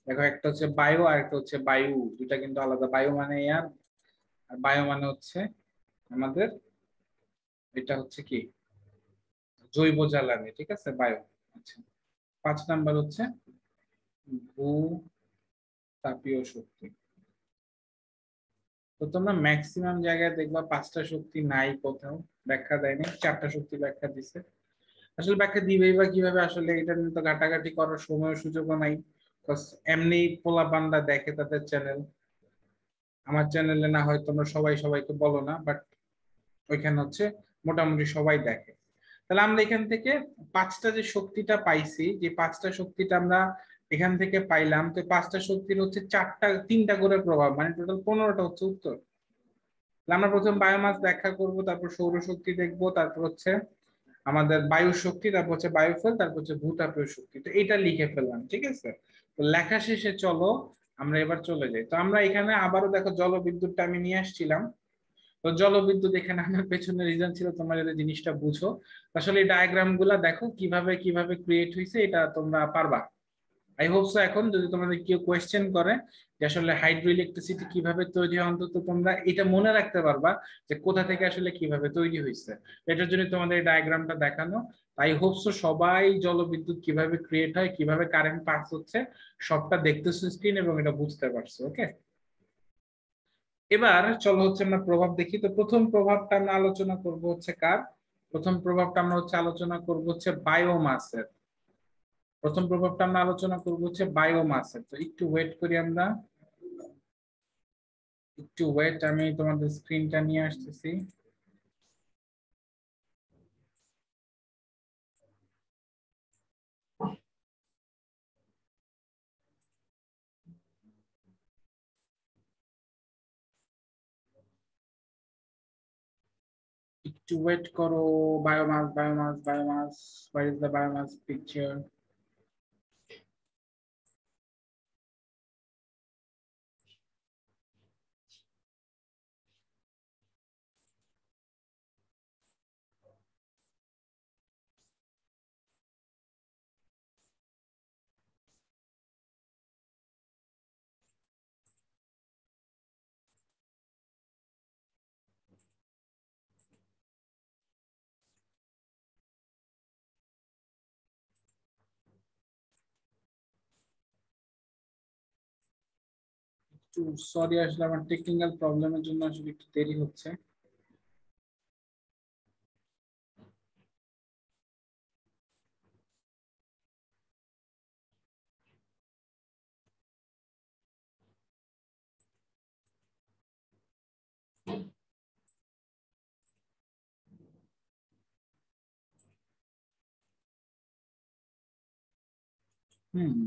দেখো একটা হচ্ছে বায়ু আর একটা হচ্ছে বায়ু, দুটা কিন্তু আলাদা। বায়ু মানে এয়ার, আর বায়ো মানে হচ্ছে আমাদের এটা হচ্ছে কি জৈব জ্বালানি, ঠিক আছে, বায়ু। আচ্ছা, 5 নাম্বার হচ্ছে ভূ তাপীয় শক্তি। তো তোমরা ম্যাক্সিমাম জায়গায় দেখবা 5টা শক্তি নাই, কোথাও ব্যাখ্যা দেয়নি, 4টা শক্তি ব্যাখ্যা দিছে। আসলে ব্যাখ্যা দিবেই বা কিভাবে, আসলে এটা নিয়ে তো ঘাটাঘাটি করার সময় সুযোগও নাই। এমনি পোলা বান্দা দেখে তাদের চ্যানেল, আমার চ্যানেলে না হয় তোমরা সবাই সবাইকে বলো না, বাট ওইখানে হচ্ছে মোটামুটি সবাই দেখে। তাহলে আমরা এখান থেকে 5টা যে শক্তিটা পাইছি, যে 5টা শক্তিটা আমরা এখান থেকে পাইলাম, তো 5টা শক্তির হচ্ছে 3টা করে প্রভাব, মানে টোটাল 15টা হচ্ছে উত্তর। আমরা প্রথম বায়োমাস ব্যাখ্যা করব, তারপর সৌরশক্তি দেখব, তারপর হচ্ছে আমাদের বায়ু শক্তি, তারপর হচ্ছে বায়োফুয়েল, তারপর হচ্ছে ভূতাপীয় শক্তি। তো এটা লিখে ফেললাম, ঠিক আছে। তো লেখা শেষে চলো আমরা এবার চলে যাই। তো আমরা এখানে আবারও দেখো জলবিদ্যুৎটা আমি নিয়ে আসছিলাম। তো জলবিদ্যুৎ এখানে আমার পেছনে রিজন ছিল, তোমরা যদি জিনিসটা বুঝো। আসলে এই ডায়াগ্রাম গুলা দেখো কিভাবে কিভাবে ক্রিয়েট হয়েছে, এটা তোমরা পারবা। I hope so. এখন যদি তোমাদের কেউ কোয়েশ্চেন করে যে আসলে হাইড্রো ইলেকট্রিসিটি কিভাবে তৈরি হয়, অন্তত তোমরা এটা মনে রাখতে পারবা যে কোথা থেকে আসলে কিভাবে তৈরি হয়েছে। এটার জন্য তোমাদের এই ডায়াগ্রামটা দেখানো। আই হোপ সো সবাই জলবিদ্যুৎ কিভাবে ক্রিয়েট হয়, কিভাবে কারেন্ট পাস হচ্ছে, সবটা দেখতেছো স্ক্রিন এবং এটা বুঝতে পারছো। ওকে, এবার চলো হচ্ছে আমরা প্রভাব দেখি। তো প্রথম প্রভাবটা আমরা আলোচনা করব হচ্ছে কার, প্রথম প্রভাবটা আমরা হচ্ছে আলোচনা করব হচ্ছে বায়োমাসের। প্রথম প্রভাবটা আমরা আলোচনা করব হচ্ছে বায়োমাসের। তো একটু ওয়েট করি আমরা, একটু ওয়েট, আমি তোমাদের স্ক্রিনটা নিয়ে আসতেছি। একটু ওয়েট করো। Biomass biomass biomass, where is the biomass picture? একটু সরি, আসলে আমার টেকনিক্যাল প্রবলেমের জন্য আসলে একটু দেরি হচ্ছে। হুম,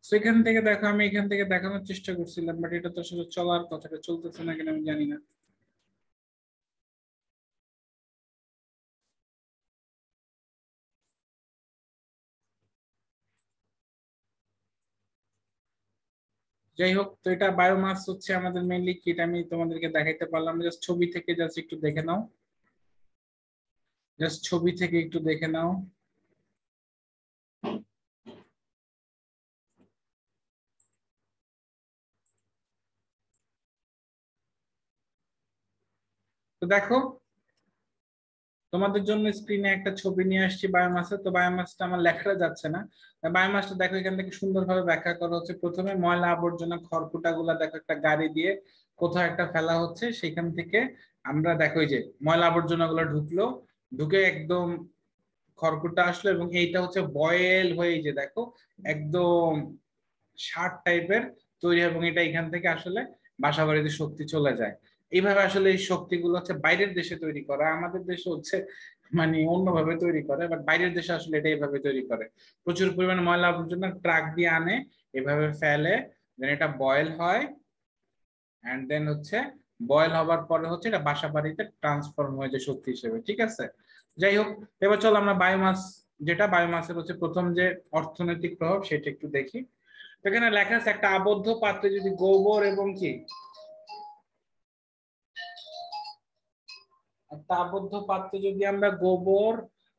সেখান থেকে দেখো, আমি এখান থেকে দেখানোর চেষ্টা করছিলাম, বাট এটা তো আসলে চলার কথাটা চলতেছে না কেন আমি জানি না। যাই হোক, তো এটা বায়োমাস হচ্ছে আমাদের মেইনলি কি, এটা আমি তোমাদেরকে দেখাইতে পারলাম। জাস্ট ছবি থেকে জাস্ট একটু দেখে নাও, জাস্ট ছবি থেকে একটু দেখে নাও। তো দেখো, তোমাদের জন্য স্ক্রিনে একটা ছবি নিয়ে আসছি বায়োমাসের। তো বায়োমাসটা আমার লেখাটা যাচ্ছে না। বায়োমাসটা দেখো এখান থেকে সুন্দরভাবে ব্যাখ্যা করা হচ্ছে। প্রথমে ময়লা আবর্জনা খড়কুটা গুলা দেখো একটা গাড়ি দিয়ে কোথাও একটা ফেলা হচ্ছে, সেখান থেকে আমরা দেখো এই যে ময়লা আবর্জনা গুলো ঢুকলো, ঢুকে একদম খড়কুটা আসলো, এবং এইটা হচ্ছে বয়েল হয়ে, এই যে দেখো একদম শার্ট টাইপের তৈরি হয় এবং এটা এখান থেকে আসলে বাসাবাড়িতে শক্তি চলে যায়। এইভাবে আসলে এই শক্তিগুলো হচ্ছে বাইরের দেশে তৈরি করা, আমাদের দেশে হচ্ছে মানে অন্যভাবে তৈরি করে, বাট বাইরের দেশে আসলে এটা এইভাবে তৈরি করে। প্রচুর পরিমাণে ময়লা আবর্জনা ট্রাক দিয়ে আনে, এভাবে ফেলে, দেন এটা বয়েল হয়, এন্ড দেন হচ্ছে বয়েল হবার পরে হচ্ছে এটা বাসা বাড়িতে ট্রান্সফর্ম হয়ে যায় শক্তি হিসেবে, ঠিক আছে। যাই হোক, এবার চলো আমরা বায়োমাস, যেটা বায়োমাসের হচ্ছে প্রথম যে অর্থনৈতিক প্রভাব সেটা একটু দেখি। এখানে লেখা আছে একটা আবদ্ধ পাত্রে যদি গোবর এবং কি একটা আবদ্ধ পাত্রে যদি আমরা গোবর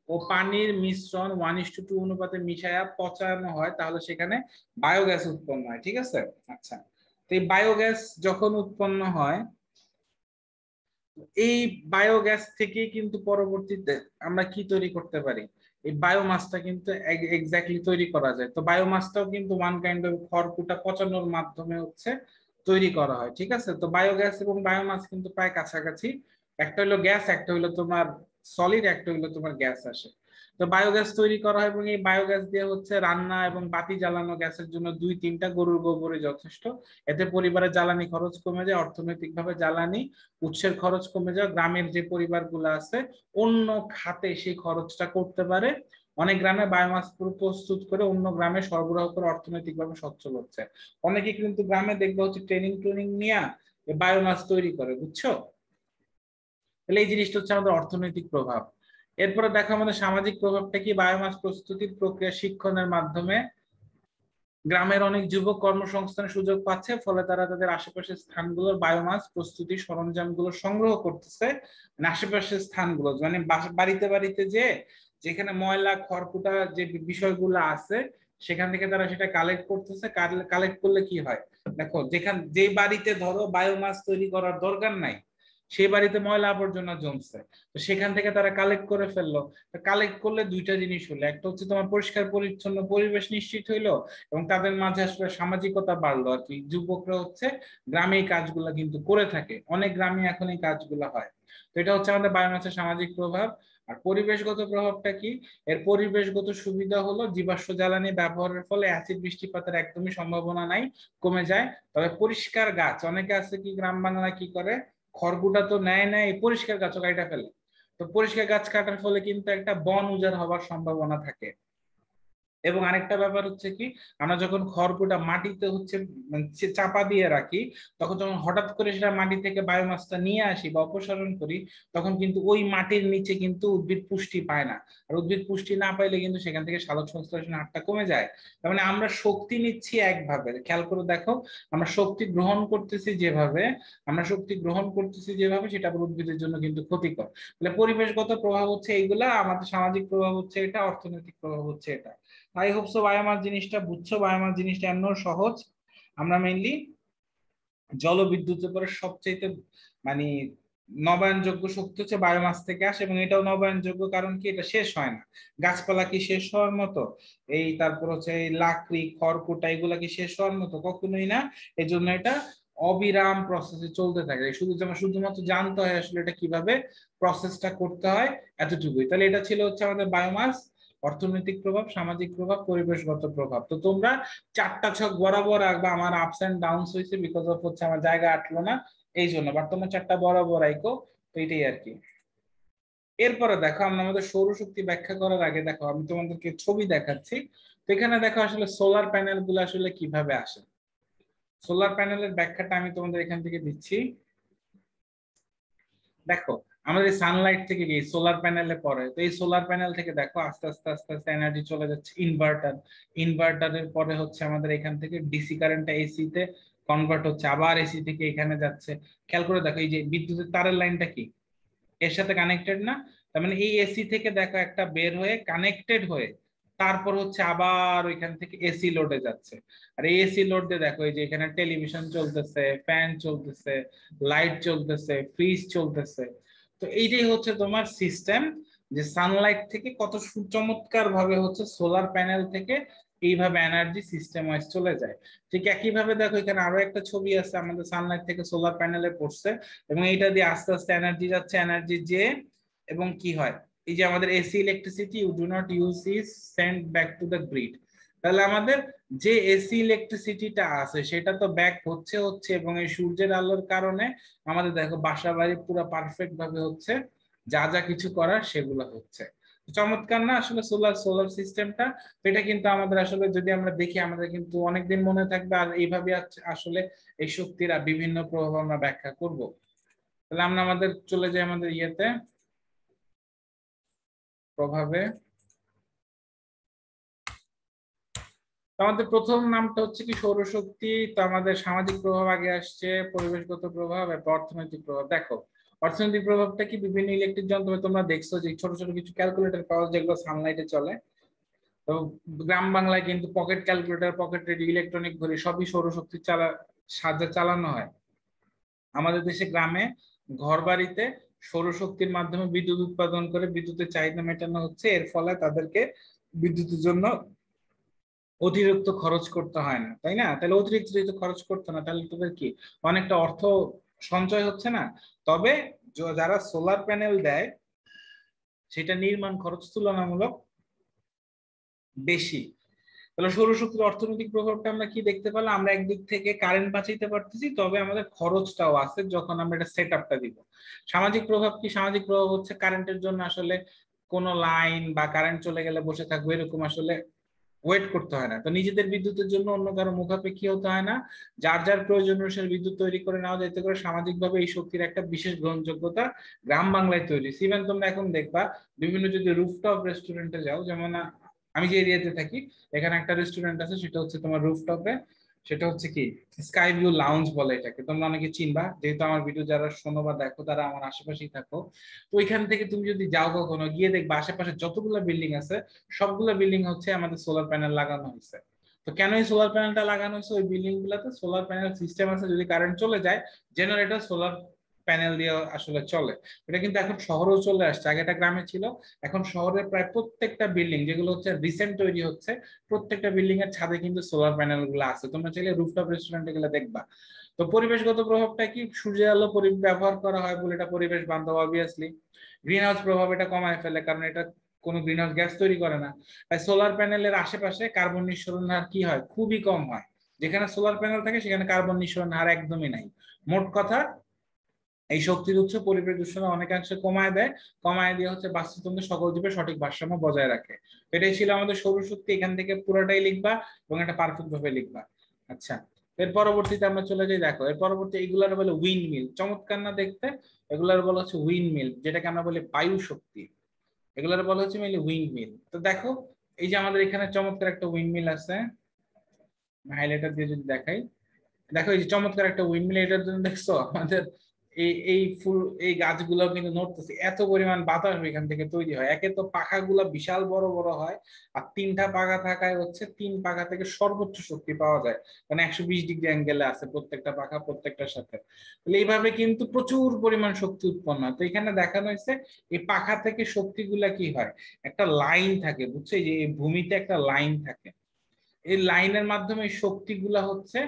ও পানির মিশ্রণ 1:2 অনুপাতে মিশায়া পচানো হয় তাহলে সেখানে বায়োগ্যাস উৎপন্ন হয়, ঠিক আছে। আচ্ছা, তো এই বায়োগ্যাস যখন উৎপন্ন হয়, এই বায়োগ্যাস থেকে কিন্তু পরবর্তীতে আমরা কি তৈরি করতে পারি, এই বায়োমাসটা কিন্তু এক্স্যাক্টলি তৈরি করা যায়। তো বায়োমাসটাও কিন্তু ওয়ান কাইন্ড অফ খড়কুটা পচানোর মাধ্যমে হচ্ছে তৈরি করা হয়, ঠিক আছে। তো বায়োগ্যাস এবং বায়োমাস কিন্তু প্রায় কাছাকাছি, একটা হলো গ্যাস, একটা হলো তোমার সলিড, একটা হলো তোমার গ্যাস আসে। তো বায়োগ্যাস তৈরি করা হয় এবং এই বায়োগ্যাস দিয়ে হচ্ছে রান্না এবং বাতি জ্বালানো গ্যাসের জন্য 2-3টা গরুর গোবরই যথেষ্ট। এতে পরিবারের জ্বালানি খরচ কমে যায়, অর্থনৈতিকভাবে জ্বালানি উৎসের খরচ কমে যায়, গ্রামের যে পরিবারগুলো আছে অন্য খাতে সেই খরচটা করতে পারে, অনেক গ্রামে বায়োমাস প্রস্তুত করে অন্য গ্রামে সরবরাহ করে অর্থনৈতিকভাবে সচ্ছল হচ্ছে। অনেকে কিন্তু গ্রামে দেখবে হচ্ছে ট্রেনিং নিয়ে বায়োমাস তৈরি করে, বুঝছো। তাহলে এই জিনিসটা হচ্ছে আমাদের অর্থনৈতিক প্রভাব। এরপরে দেখো আমাদের সামাজিক প্রভাবটা কি, বায়োমাস প্রস্তুতির প্রক্রিয়া শিক্ষণের মাধ্যমে গ্রামের অনেক যুবক কর্মসংস্থানের সুযোগ পাচ্ছে, ফলে তারা তাদের আশেপাশের স্থানগুলোর বায়োমাস প্রস্তুতি সরঞ্জামগুলো সংগ্রহ করতেছে, মানে আশেপাশের স্থানগুলো মানে বাড়িতে বাড়িতে যে যেখানে ময়লা খড়কুটা যে বিষয়গুলো আছে সেখান থেকে তারা সেটা কালেক্ট করতেছে। কালেক্ট করলে কি হয় দেখো, যে বাড়িতে ধরো বায়োমাস তৈরি করার দরকার নাই সেই বাড়িতে ময়লা আবর্জনা জমছে, তো সেখান থেকে তারা কালেক্ট করে ফেললো। কালেক্ট করলে দুইটা জিনিস হলো, একটা হচ্ছে তোমার পরিষ্কার পরিচ্ছন্ন পরিবেশ নিশ্চিত হইলো এবং তাদের মাঝে আসলে সামাজিকতা বাড়লো আর কি। যুবকরা হচ্ছে গ্রামে এই কাজগুলো কিন্তু করে থাকে, অনেক গ্রামে এখন এই কাজগুলো হয়। তো এটা হচ্ছে আমাদের বায়োমাসের সামাজিক প্রভাব। আর পরিবেশগত প্রভাবটা কি, এর পরিবেশগত সুবিধা হলো জীবাশ্ম জ্বালানি ব্যবহারের ফলে অ্যাসিড বৃষ্টিপাতের একদমই সম্ভাবনা নাই, কমে যায়। তবে পরিষ্কার গাছ, অনেকে আছে কি গ্রাম বাংলায় কি করে, খড়গুটা তো নেয় পরিষ্কার গাছও কাটা ফেলে। তো পরিষ্কার গাছ কাটার ফলে কিন্তু একটা বন উজাড় হবার সম্ভাবনা থাকে। এবং আরেকটা ব্যাপার হচ্ছে কি, আমরা যখন খড়কুটা মাটিতে হচ্ছে মানে চাপা দিয়ে রাখি, তখন যখন হঠাৎ করে সেটা মাটি থেকে বায়োমাসটা নিয়ে আসি বা অপসারণ করি, তখন কিন্তু ওই মাটির নিচে কিন্তু উদ্ভিদ পুষ্টি পায় না। আর উদ্ভিদ পুষ্টি না পাইলে কিন্তু সেখান থেকে সালোক সংশ্লেষণের হারটা কমে যায়। তার মানে আমরা শক্তি নিচ্ছি একভাবে, খেয়াল করে দেখো, আমরা শক্তি গ্রহণ করতেছি যেভাবে, সেটা আবার উদ্ভিদের জন্য কিন্তু ক্ষতিকর। তাহলে পরিবেশগত প্রভাব হচ্ছে এইগুলা, আমাদের সামাজিক প্রভাব হচ্ছে এটা, অর্থনৈতিক প্রভাব হচ্ছে এটা। আই হোপ সো বায়োমাস জিনিসটা বুঝছো। বায়োমাস জিনিসটা এমন সহজ, আমরা মেইনলি জলবিদ্যুতের পরে সবচেয়ে মানে নবায়নযোগ্য শক্তি হচ্ছে বায়োমাস থেকে আসে এবং এটাও নবায়নযোগ্য, কারণ কি এটা শেষ হয় না। গাছপালা কি শেষ হওয়ার মতো, এই তারপর হচ্ছে এই লাকড়ি খড়কুটা এগুলা কি শেষ হওয়ার মতো, কখনোই না। এই জন্য এটা অবিরাম প্রসেসে চলতে থাকে, শুধুমাত্র জানতে হয় আসলে এটা কিভাবে প্রসেসটা করতে হয়, এতটুকুই। তাহলে এটা ছিল হচ্ছে আমাদের বায়োমাস, অর্থনৈতিক প্রভাব, সামাজিক প্রভাব, পরিবেশগত প্রভাব। তো তোমরা 4টা ছক বরাবর রাখবা, আমার আপস এন্ড ডাউনস হয়েছে বিকজ অফ হচ্ছে আমার জায়গা আটলো না, এই জন্য, বাট তোমরা 4টা বরাবর আইকো। তো এটাই আর কি। এরপরে দেখো আমরা আমাদের সৌরশক্তি ব্যাখ্যা করার আগে দেখো আমি তোমাদেরকে ছবি দেখাচ্ছি। তো এখানে দেখো আসলে সোলার প্যানেল গুলো আসলে কিভাবে আসে। সোলার প্যানেলের ব্যাখ্যাটা আমি তোমাদের এখান থেকে দিচ্ছি। দেখো, আমাদের সানলাইট থেকে গিয়ে সোলার প্যানেলে পড়ে, তো এই সোলার প্যানেল থেকে দেখো আস্তে আস্তে আস্তে আস্তে এনার্জি চলে যাচ্ছে ইনভার্টারের পরে হচ্ছে আমাদের এখান থেকে ডিসি কারেন্টটা এসি তে কনভার্ট হচ্ছে, আবার এসি থেকে এখানে যাচ্ছে। খেয়াল করে দেখো এই যে বিদ্যুতের তারের লাইনটা কি এর সাথে কানেক্টেড না, তার মানে এই এসি থেকে দেখো একটা বের হয়ে কানেক্টেড হয়ে তারপর হচ্ছে আবার ওইখান থেকে এসি লোডে যাচ্ছে। আর এই এসি লোড দিয়ে দেখো এই যে এখানে টেলিভিশন চলতেছে, ফ্যান চলতেছে, লাইট চলতেছে, ফ্রিজ চলতেছে। তো এইটাই হচ্ছে তোমার সিস্টেম, যে সানলাইট থেকে কত চমৎকার ভাবে হচ্ছে সোলার প্যানেল থেকে এইভাবে এনার্জি সিস্টেম ওয়াইজ চলে যায়। ঠিক একই ভাবে দেখো এখানে আরো একটা ছবি আছে, আমাদের সানলাইট থেকে সোলার প্যানেলে পড়ছে এবং এইটা দিয়ে আস্তে আস্তে এনার্জি যাচ্ছে, এনার্জি যে এবং কি হয়, এই যে আমাদের AC electricity you do not use is send back to the grid. তাহলে আমাদের যে এসি ইলেকট্রিসিটিটা আছে সেটা তো ব্যাক হচ্ছে এবং এই সূর্যের আলোর কারণে আমাদের দেখো বাসা বাড়ি পুরো পারফেক্ট ভাবে হচ্ছে, যা যা কিছু করার সেগুলো হচ্ছে। চমৎকার না আসলে সোলার সোলার সিস্টেমটা? এটা কিন্তু আমাদের আসলে যদি আমরা দেখি আমাদের কিন্তু অনেকদিন মনে থাকবে, আর এইভাবে আসলে এই শক্তির বিভিন্ন প্রভাব আমরা ব্যাখ্যা করব। তাহলে আমরা আমাদের চলে যাই আমাদের ইয়েতে, প্রভাবে। আমাদের প্রথম নামটা হচ্ছে কি সৌরশক্তি। তো আমাদের সামাজিক প্রভাব আগে আসছে, পরিবেশগত প্রভাব, এরপর অর্থনৈতিক প্রভাব। দেখো অর্থনৈতিক প্রভাবটা কি, বিভিন্ন ইলেকট্রিক যন্ত্র তোমরা দেখছো যে ছোট ছোট কিছু ক্যালকুলেটর পাওয়া যায়, যেগুলো সানলাইটে চলে। তো গ্রাম বাংলায় কিন্তু pocket calculator, pocket radio, electronic ঘড়ি সবই সৌরশক্তির সাহায্যে চালানো হয়। আমাদের দেশে গ্রামে ঘর বাড়িতে সৌরশক্তির মাধ্যমে বিদ্যুৎ উৎপাদন করে বিদ্যুতের চাহিদা মেটানো হচ্ছে। এর ফলে তাদেরকে বিদ্যুতের জন্য অতিরিক্ত খরচ করতে হয় না, তাই না? তাহলে অতিরিক্ত যদি খরচ করতে না, তাহলে তোদের কি অনেকটা অর্থ সঞ্চয় হচ্ছে না? তবে যারা সোলার প্যানেল দেয় সেটা নির্মাণ খরচ তুলনামূলক বেশি। তাহলে সৌরশক্তির অর্থনৈতিক প্রভাবটা আমরা কি দেখতে পেলাম? আমরা একদিক থেকে কারেন্ট বাঁচাইতে পারতেছি, তবে আমাদের খরচটাও আছে যখন আমরা এটা সেট আপটা দিব। সামাজিক প্রভাব কি? সামাজিক প্রভাব হচ্ছে কারেন্টের জন্য আসলে কোনো লাইন বা কারেন্ট চলে গেলে বসে থাকবো এরকম আসলে ওয়েট করতে হয় না। তো নিজেদের বিদ্যুতের জন্য অন্য কারো মুখাপেক্ষী হতে হয় না, যার যার প্রয়োজন অনুসারে বিদ্যুৎ তৈরি করে নেওয়া যেতে করে। সামাজিকভাবে এই শক্তির একটা বিশেষ গ্রহণযোগ্যতা গ্রাম বাংলায় তৈরি। ইভেন তোমরা এখন দেখবা বিভিন্ন যদি রুফটপ রেস্টুরেন্টে যাও, যেমন আমি যে এরিয়াতে থাকি এখানে একটা রেস্টুরেন্ট আছে, সেটা হচ্ছে তোমার রুফটপে, সেটা হচ্ছে কি স্কাই ভিউ লাউঞ্জ বলে এটাকে। তোমরা অনেকে চিনবা, যেহেতু আমার ভিডিও যারা শোনো বা দেখো তারা আমার আশেপাশেই থাকো। তো ওইখান থেকে তুমি যদি যাও কখনো, গিয়ে দেখবা আশেপাশে যতগুলো বিল্ডিং আছে সবগুলো বিল্ডিং হচ্ছে আমাদের সোলার প্যানেল লাগানো হয়েছে। তো কেন এই সোলার প্যানেলটা লাগানো হয়েছে? ওই বিল্ডিং গুলাতে সোলার প্যানেল সিস্টেম আছে, যদি কারেন্ট চলে যায় জেনারেটর সোলার প্যানেল দিয়ে আসলে চলে। এটা কিন্তু এখন শহরেও চলে আসছে, আগে এটা গ্রামে ছিল। এখন শহরের প্রায় প্রত্যেকটা বিল্ডিং যেগুলো হচ্ছে রিসেন্ট তৈরি হচ্ছে, প্রত্যেকটা বিল্ডিং এর ছাদে কিন্তু সোলার প্যানেল গুলো আছে। তোমরা চাইলে রুফটপ রেস্টুরেন্টে গেলে দেখবা। তো পরিবেশগত প্রভাবটা কি? সূর্যের আলো ব্যবহার করা হয় বলে এটা পরিবেশ বান্ধব অবভিয়াসলি। গ্রিন হাউস প্রভাব এটা কমায় ফেলে, কারণ এটা কোনো গ্রিন হাউস গ্যাস তৈরি করে না। তাই সোলার প্যানেলের আশেপাশে কার্বন নিঃসরণ হার কি হয়? খুবই কম হয়। যেখানে সোলার প্যানেল থাকে সেখানে কার্বন নিঃসরণ হার একদমই নাই। মোট কথা এই শক্তির উৎস পরিবেশ দূষণ অনেকাংশে কমায় দেয়। কমায় দিয়ে হচ্ছে বাস্তুতন্ত্রের সকল জীবের সঠিক ভারসাম্য বজায় রাখে। এটাই ছিল আমাদের সৌরশক্তি। এখান থেকে পুরোটাই লিখবা এবং এটা পারফেক্ট ভাবে লিখবা। আচ্ছা, এর পরবর্তীতে আমরা চলে যাই। দেখো এর পরবর্তী এগুলার বলে উইন্ড মিল। চমৎকার না দেখতে? এগুলার বলা হচ্ছে উইন্ড মিল, যেটাকে আমরা বলি বায়ু শক্তি। এগুলার বলা হচ্ছে মেইনলি উইন্ড মিল। তো দেখো এই যে আমাদের এখানে চমৎকার একটা উইন্ড মিল আছে, হাইলাইটার দিয়ে যদি দেখাই, দেখো এই যে চমৎকার একটা উইন্ডমিল। এটার জন্য দেখছো আমাদের এই এই ফুল এই গাছগুলো কিন্তু নড়তেছে, এত পরিমাণ বাতাস এখান থেকে তৈরি হয়। একে তো পাখাগুলো বিশাল বড় বড় হয়, আর তিনটা পাখা থাকায় হচ্ছে তিন পাখা থেকে সর্বোচ্চ শক্তি পাওয়া যায়, মানে 120 ডিগ্রি অ্যাঙ্গেলে আছে প্রত্যেকটা পাখা প্রত্যেকটার সাথে। তাহলে এইভাবে কিন্তু প্রচুর পরিমাণ শক্তি উৎপন্ন হয়। তো এখানে দেখানো হয়েছে এই পাখা থেকে শক্তিগুলা কি হয়, একটা লাইন থাকে, বুঝছো? যে এই ভূমিতে একটা লাইন থাকে, এই লাইনের মাধ্যমে শক্তিগুলা হচ্ছে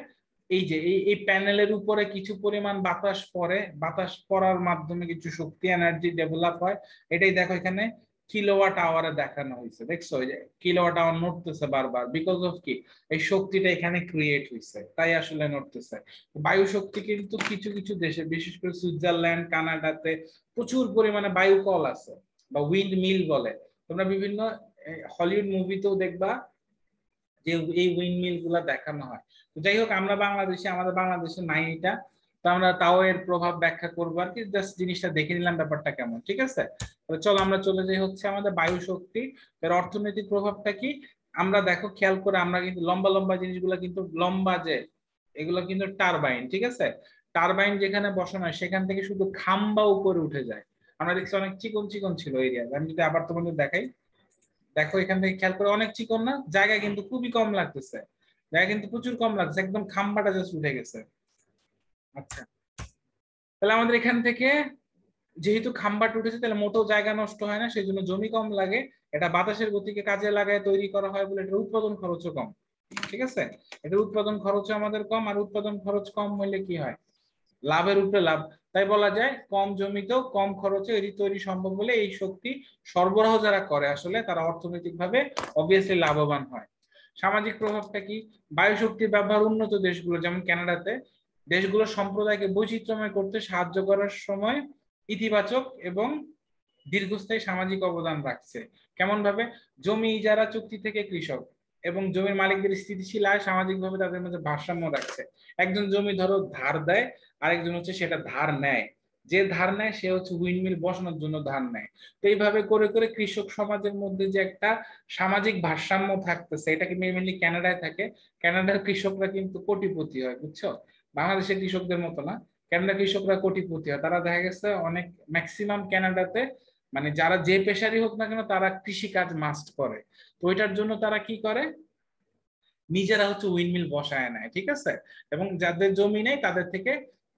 এই যে এই প্যানেলের উপরে কিছু পরিমাণ বাতাস পড়ে, বাতাস পড়ার মাধ্যমে কিছু শক্তি এনার্জি ডেভেলপ হয়। এটাই দেখো এখানে কিলোওয়াট আওয়ারে দেখানো হয়েছে, দেখছো? যে কিলোওয়াট আওয়ার নড়তেছে বারবার, বিকজ অফ কি এই শক্তিটা এখানে ক্রিয়েট হয়েছে, তাই আসলে নড়তেছে। বায়ু শক্তি কিন্তু কিছু কিছু দেশে, বিশেষ করে সুইজারল্যান্ড, কানাডাতে প্রচুর পরিমাণে বায়ু কল আছে বা উইন্ড মিল বলে। তোমরা বিভিন্ন হলিউড মুভিতেও দেখবা যে এই উইন্ডমিল গুলা দেখানো হয়। তো যাই হোক, আমরা বাংলাদেশে, আমাদের বাংলাদেশে নাই এটা। তো আমরা তাও এর প্রভাব ব্যাখ্যা করবো আর কি, জাস্ট জিনিসটা দেখে নিলাম ব্যাপারটা কেমন। ঠিক আছে, চলো আমরা চলে যাই হচ্ছে আমাদের বায়ু শক্তি। এর অর্থনৈতিক প্রভাবটা কি? আমরা দেখো খেয়াল করে, আমরা কিন্তু লম্বা লম্বা জিনিসগুলো কিন্তু লম্বা যে এগুলো কিন্তু টারবাইন। ঠিক আছে, টারবাইন যেখানে বসানো হয় সেখান থেকে শুধু খাম্বা উপরে উঠে যায়। আমরা দেখছি অনেক চিকন চিকন ছিল এরিয়া। আমি যদি আবার তোমাদের দেখাই, দেখো এখান থেকে খেয়াল করে অনেক চিকন না? জায়গা কিন্তু খুবই কম লাগতেছে, জায়গা কিন্তু প্রচুর কম লাগছে, একদম খাম্বাটা জাস্ট উঠে গেছে। আচ্ছা, তাহলে আমাদের এখান থেকে যেহেতু খাম্বাটা উঠেছে, তাহলে মোটেও জায়গা নষ্ট হয় না, সেই জন্য জমি কম লাগে। এটা বাতাসের গতিকে কাজে লাগায় তৈরি করা হয় বলে এটার উৎপাদন খরচও কম। ঠিক আছে, এটার উৎপাদন খরচও আমাদের কম, আর উৎপাদন খরচ কম হইলে কি হয়? লাভের উপরে লাভ। তাই বলা যায় কম জমিতেও কম খরচে এটি তৈরি সম্ভব বলে এই শক্তি সরবরাহ যারা করে আসলে তারা অর্থনৈতিকভাবে অবভিয়াসলি লাভবান হয়। সামাজিক প্রভাবটা কি? বায়ু শক্তির ব্যবহার উন্নত দেশগুলো যেমন কানাডাতে দেশগুলো সম্প্রদায়কে বৈচিত্র্যময় করতে সাহায্য করার সময় ইতিবাচক এবং দীর্ঘস্থায়ী সামাজিক অবদান রাখছে। কেমন ভাবে? জমি ইজারা চুক্তি থেকে কৃষক এবং জমির মালিকদের স্থিতিশীল আয় সামাজিকভাবে তাদের মধ্যে ভারসাম্য রাখছে। একজন জমি ধরো ধার দেয়, আরেকজন হচ্ছে সেটা ধার নেয়। যে ধার নেয় সে হচ্ছে উইন্ডমিল বসানোর জন্য ধার নেয়। তো এইভাবে করে করে কৃষক সমাজের মধ্যে যে একটা সামাজিক ভারসাম্য থাকতেছে, এটা কিন্তু মেইনলি কানাডায় থাকে। কানাডার কৃষকরা কিন্তু কোটিপতি হয়, বুঝছো? বাংলাদেশের কৃষকদের মতো না, কানাডার কৃষকরা কোটিপতি হয়। তারা দেখা গেছে অনেক ম্যাক্সিমাম কানাডাতে মানে যারা যে পেশারই হোক না কেন তারা কৃষি কাজ মাস্ট করে। তো ওইটার জন্য তারা কি করে, নিজেরা হচ্ছে উইন্ডমিল বসায় নেয়, ঠিক আছে, এবং যাদের জমি নেই তাদের থেকে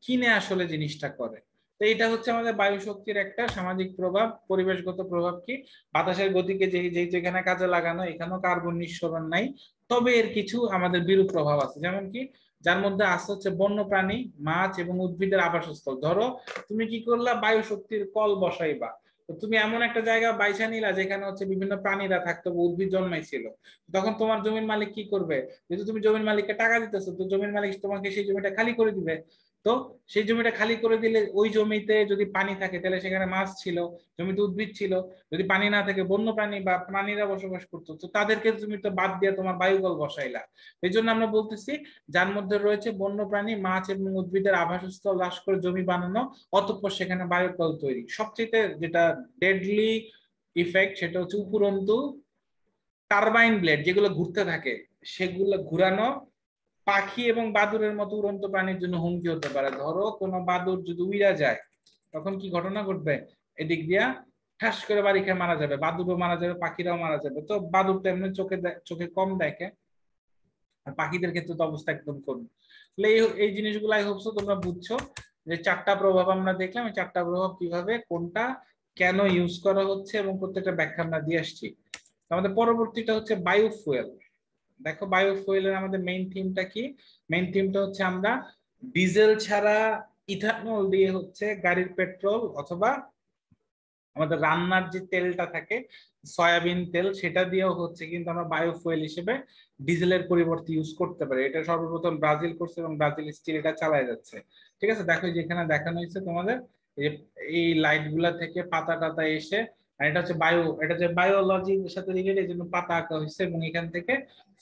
কিনে আসলে জিনিসটা করে। তো এটা হচ্ছে আমাদের বায়ু শক্তির একটা সামাজিক প্রভাব। পরিবেশগত প্রভাব কি? বাতাসের গতিকে যেহেতু এখানে কাজে লাগানো, এখানেও কার্বন নিঃসরণ নাই, তবে এর কিছু আমাদের বিরূপ প্রভাব আছে। যেমন কি? যার মধ্যে আছে হচ্ছে বন্যপ্রাণী, মাছ এবং উদ্ভিদের আবাসস্থল। ধরো তুমি কি করলা, বায়ু শক্তির কল বসাইবা, তো তুমি এমন একটা জায়গা বাইছা নিলা যেখানে হচ্ছে বিভিন্ন প্রাণীরা থাকতো, উদ্ভিদ জন্মাইছিল, তখন তোমার জমির মালিক কি করবে? যেহেতু তুমি জমির মালিককে টাকা দিতেছো, তো জমির মালিক তোমাকে সেই জমিটা খালি করে দিবে। তো সেই জমিটা খালি করে দিলে ওই জমিতে যদি পানি থাকে তাহলে সেখানে মাছ ছিল, জমিতে উদ্ভিদ ছিল। যদি পানি না থাকে বন্য প্রাণী বা প্রাণীরা বসবাস করতো, তো তাদেরকে তুমি তো বাদ দিয়ে তোমার বায়ুকল বসাইলা। এই জন্য আমরা বলতেছি যার মধ্যে রয়েছে বন্য প্রাণী, মাছ এবং উদ্ভিদের আবাসস্থল হ্রাস করে জমি বানানো, অতঃপর সেখানে বায়ুকল তৈরি। সবচেয়ে যেটা ডেডলি ইফেক্ট সেটা হচ্ছে উপরন্তু টারবাইন ব্লেড যেগুলো ঘুরতে থাকে, সেগুলো ঘুরানো পাখি এবং বাদুড়ের মতো উড়ন্ত প্রাণীর জন্য হুমকি হতে পারে। ধরো কোনো বাদুড় যদি উড়া যায়, তখন কি ঘটনা ঘটবে? এদিক দিয়া ঠাস করে বাড়ি খেয়ে মারা যাবে, বাদুড়ও মারা যাবে, পাখিরাও মারা যাবে। তো বাদুড়টা এমনি চোখে কম দেখে, আর পাখিদের ক্ষেত্রে তো অবস্থা একদম করুন। তাহলে এই জিনিসগুলো আই হোপসো তোমরা বুঝছো, যে চারটা প্রভাব আমরা দেখলাম। এই চারটা প্রভাব কিভাবে, কোনটা, কেন ইউজ করা হচ্ছে এবং প্রত্যেকটা ব্যাখ্যা আমরা দিয়ে আসছি। আমাদের পরবর্তীটা হচ্ছে বায়োফুয়েল। দেখো বায়োফুয়েলের আমাদের মেইন থিমটা কি? মেইন থিমটা হচ্ছে আমরা ডিজেল ছাড়া ইথানল দিয়ে হচ্ছে গাড়ির পেট্রোল অথবা আমাদের রান্নার যে তেলটা থাকে সয়াবিন তেল, সেটা দিয়েও হচ্ছে কিন্তু আমরা বায়োফুয়েল হিসেবে ডিজেলের পরিবর্তে ইউজ করতে পারি। এটা সর্বপ্রথম ব্রাজিল করছে এবং ব্রাজিল স্টিল এটা চালায় যাচ্ছে। ঠিক আছে, দেখো যেখানে দেখানো হয়েছে তোমাদের এই লাইট গুলা থেকে পাতা টাতা এসে, আর এটা হচ্ছে এটা যে বায়োলজির সাথে রিলেটেড, এই জন্য পাতা আঁকা হয়েছে এবং এখান থেকে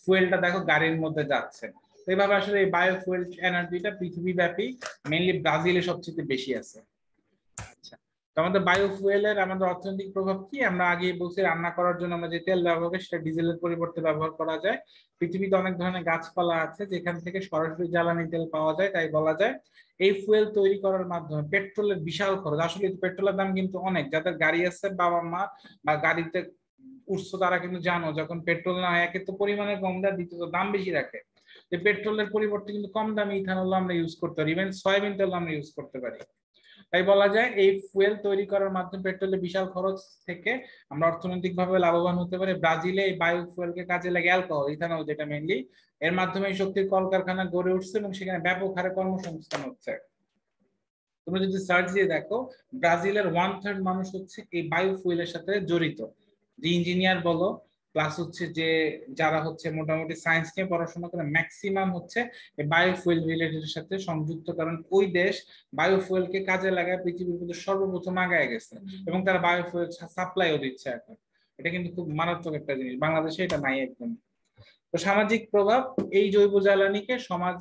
ফুয়েলটা দেখো গাড়ির মধ্যে যাচ্ছে। এইভাবে আসলে এই বায়োফুয়েল এনার্জিটা পৃথিবী ব্যাপী মেইনলি ব্রাজিলে সবচেয়ে বেশি আছে। আচ্ছা, তো আমাদের বায়োফুয়েলের আমাদের অর্থনৈতিক প্রভাব কি? আমরা আগে বলছি রান্না করার জন্য আমরা যে তেল ব্যবহার করি সেটা ডিজেলের পরিবর্তে ব্যবহার করা যায়। পৃথিবীতে অনেক ধরনের গাছপালা আছে যেখান থেকে সরাসরি জ্বালানি তেল পাওয়া যায়, তাই বলা যায় এই ফুয়েল তৈরি করার মাধ্যমে পেট্রোলের বিশাল খরচ। আসলে পেট্রোলের দাম কিন্তু অনেক, যাদের গাড়ি আছে বাবা মা বা গাড়িতে উঠছো তারা কিন্তু জানো, যখন পেট্রোল না হয় একে তো পরিমাণে কম দেয়, দ্বিতীয়ত দাম বেশি রাখে। যে পেট্রোলের পরিবর্তে কিন্তু কম দামে ইথানল আমরা ইউজ করতে পারি, ইভেন সয়াবিন তেল আমরা ইউজ করতে পারি। তাই বলা যায় এই ফুয়েল তৈরি করার মাধ্যমে পেট্রোলের বিশাল খরচ থেকে আমরা অর্থনৈতিকভাবে লাভবান হতে পারি। ব্রাজিলে এই বায়ো ফুয়েলকে কাজে লাগে অ্যালকোহল, ইথানল যেটা মেইনলি, এর মাধ্যমে এই শক্তির কলকারখানা গড়ে উঠছে এবং সেখানে ব্যাপক হারে কর্মসংস্থান হচ্ছে। তোমরা যদি সার্চ দিয়ে দেখো ব্রাজিলের 1/3 মানুষ হচ্ছে এই বায়ো ফুয়েলের সাথে জড়িত, যে ইঞ্জিনিয়ার বলো প্লাস হচ্ছে যে যারা হচ্ছে মোটামুটি সায়েন্স নিয়ে পড়াশোনা করে ম্যাক্সিমাম হচ্ছে এই বায়োফুয়েল রিলেটেড সাথে সংযুক্ত, কারণ ওই দেশ বায়োফুয়েলকে কাজে লাগায় পৃথিবীর মধ্যে সর্বপ্রথম আগায় গেছে এবং তারা বায়োফুয়েল সাপ্লাইও দিচ্ছে এখন। এটা কিন্তু খুব মারাত্মক একটা জিনিস, বাংলাদেশে এটা নাই একদম। তো সামাজিক প্রভাব, এই জৈব জ্বালানিকে সমাজ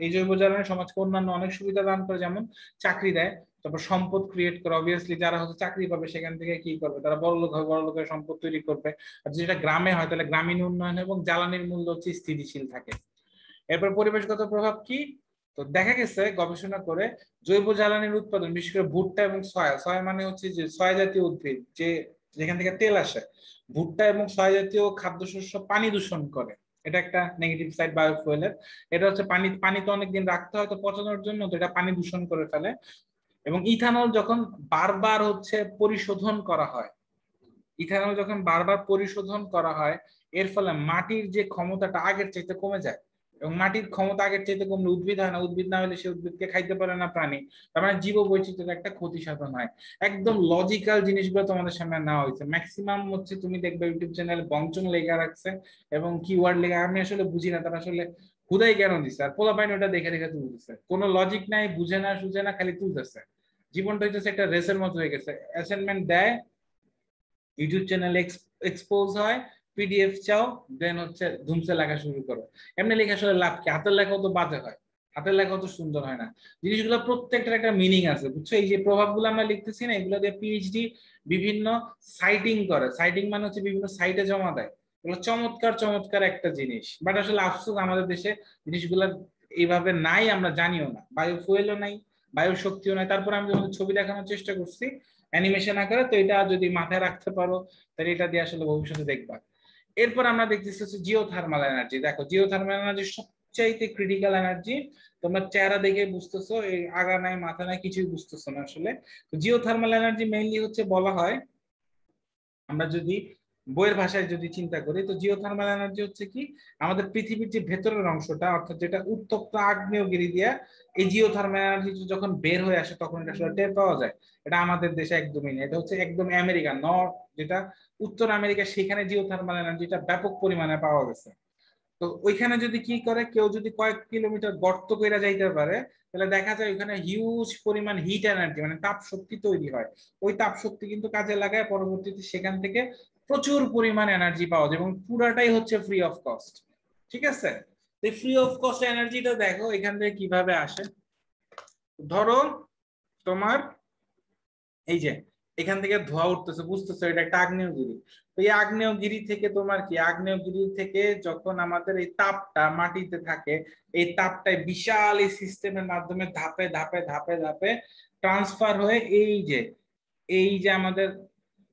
এই জৈব জ্বালানি সমাজকে অন্যান্য অনেক সুবিধা দান করে, যেমন চাকরি দেয়, তারপর সম্পদ ক্রিয়েট করে। অবভিয়াসলি যারা হচ্ছে চাকরি পাবে সেখান থেকে কি করবে, তারা বড়লোক হবে, বড়লোকের সম্পদ তৈরি করবে। আর যেটা গ্রামে হয় তাহলে গ্রামীণ উন্নয়ন এবং জ্বালানির মূল্য হচ্ছে স্থিতিশীল থাকে। এরপর পরিবেশগত প্রভাব কি? তো দেখা গেছে গবেষণা করে জৈব জ্বালানির উৎপাদন, বিশেষ করে ভুট্টা এবং সয়া, সয়া মানে হচ্ছে যে সয়া জাতীয় উদ্ভিদ যে যেখান থেকে তেল আসে, ভুট্টা এবং সয়া জাতীয় খাদ্যশস্য পানি দূষণ করে। এটা একটা নেগেটিভ সাইড বায়োফুয়েলের। এটা হচ্ছে পানিতে অনেকদিন রাখতে হয় তো পচানোর জন্য, তো এটা পানি দূষণ করে ফেলে। এবং ইথানল যখন বারবার হচ্ছে পরিশোধন করা হয়, ইথানল যখন বারবার পরিশোধন করা হয় এর ফলে মাটির যে ক্ষমতাটা আগের চাইতে কমে যায়। এবং মাটির ক্ষমতা আগের চাইতে কমলে উদ্ভিদ হয় না, উদ্ভিদ না হলে সে উদ্ভিদকে খাইতে পারে না প্রাণী, তার মানে জীব বৈচিত্র্যের একটা ক্ষতি সাধন হয়। একদম লজিক্যাল জিনিসগুলো তোমাদের সামনে নেওয়া হয়েছে। ম্যাক্সিমাম হচ্ছে তুমি দেখবে ইউটিউব চ্যানেলে বংচং লেখা রাখছে এবং কিওয়ার্ড লেখা, আমি আসলে বুঝি না তারা আসলে হুদাই কেন দিচ্ছে, আর পোলাপাইন ওটা দেখে দেখে তুলতেছে, কোনো লজিক নাই, বুঝে না সুঝে না, খালি তুলতেছে। জীবনটা হইতেছে একটা রেসের মতো হয়ে গেছে, অ্যাসাইনমেন্ট দেয়, ইউটিউব চ্যানেলে এক্সপোজ হয়, পিডিএফ চাও, দেন হচ্ছে ধুমসে লেখা শুরু করো। এমনি লেখা আসলে লাভ কি? হাতের লেখাও তো বাজে হয়, হাতের লেখাও তো সুন্দর হয় না। জিনিসগুলো প্রত্যেকটার একটা মিনিং আছে, বুঝছো? এই যে প্রভাবগুলো আমরা লিখতেছি না, এগুলো দিয়ে পিএইচডি বিভিন্ন সাইটিং করে, সাইটিং মানে হচ্ছে বিভিন্ন সাইটে জমা দেয়। এগুলো চমৎকার চমৎকার একটা জিনিস, বাট আসলে আফসোস আমাদের দেশে জিনিসগুলো এইভাবে নাই, আমরা জানিও না। বায়ু ফুয়েলও নাই, বায়ু শক্তিও নাই, তারপর আমি তোমাদের ছবি দেখানোর চেষ্টা করছি অ্যানিমেশন আকারে, তো এটা যদি মাথায় রাখতে পারো তাহলে এটা দিয়ে আসলে ভবিষ্যতে দেখবা। এরপর আমরা দেখতেছি হচ্ছে জিওথার্মাল এনার্জি। দেখো জিওথার্মাল এনার্জি সবচাইতে ক্রিটিক্যাল এনার্জি, তোমরা চেহারা দেখে বুঝতেছো, এই আগা নাই মাথা নাই কিছুই বুঝতেছো না আসলে। তো জিওথার্মাল এনার্জি মেইনলি হচ্ছে বলা হয়, আমরা যদি বইয়ের ভাষায় যদি চিন্তা করি, তো জিওথার্মাল এনার্জি হচ্ছে কি, আমাদের পৃথিবীর যে ভেতরের অংশটা, অর্থাৎ যেটা উত্তপ্ত আগ্নেয়গিরি দিয়া এই জিওথার্মাল এনার্জি যখন বের হয়ে আসে তখন এটা আসলে টের পাওয়া যায়। এটা আমাদের দেশে একদমই নেই, এটা হচ্ছে একদম আমেরিকা নর্থ, যেটা উত্তর আমেরিকা, সেখানে জিওথার্মাল এনার্জিটা ব্যাপক পরিমাণে পাওয়া গেছে। তো ওইখানে যদি কি করে, কেউ যদি কয়েক কিলোমিটার গর্ত করে যাইতে পারে, তাহলে দেখা যায় ওইখানে হিউজ পরিমাণ হিট এনার্জি মানে তাপ শক্তি তৈরি হয়। ওই তাপ শক্তি কিন্তু কাজে লাগায় পরবর্তীতে সেখান থেকে প্রচুর পরিমাণ এনার্জি পাওয়া যায়, এবং পুরাটাই হচ্ছে ফ্রি অফ কস্ট। ঠিক আছে, এই ফ্রি অফ কস্ট এনার্জিটা দেখো এখান থেকে কিভাবে আসে। ধরো তোমার এই যে এখান থেকে ধোঁয়া উঠতেছে, বুঝতেছো এটা একটা আগ্নেয়গিরি। তো এই আগ্নেয়গিরি থেকে তোমার কি, আগ্নেয়গিরি থেকে যখন আমাদের এই তাপটা মাটিতে থাকে, এই তাপটাই বিশাল এই সিস্টেমের মাধ্যমে ধাপে ধাপে ধাপে ধাপে ট্রান্সফার হয়ে এই যে আমাদের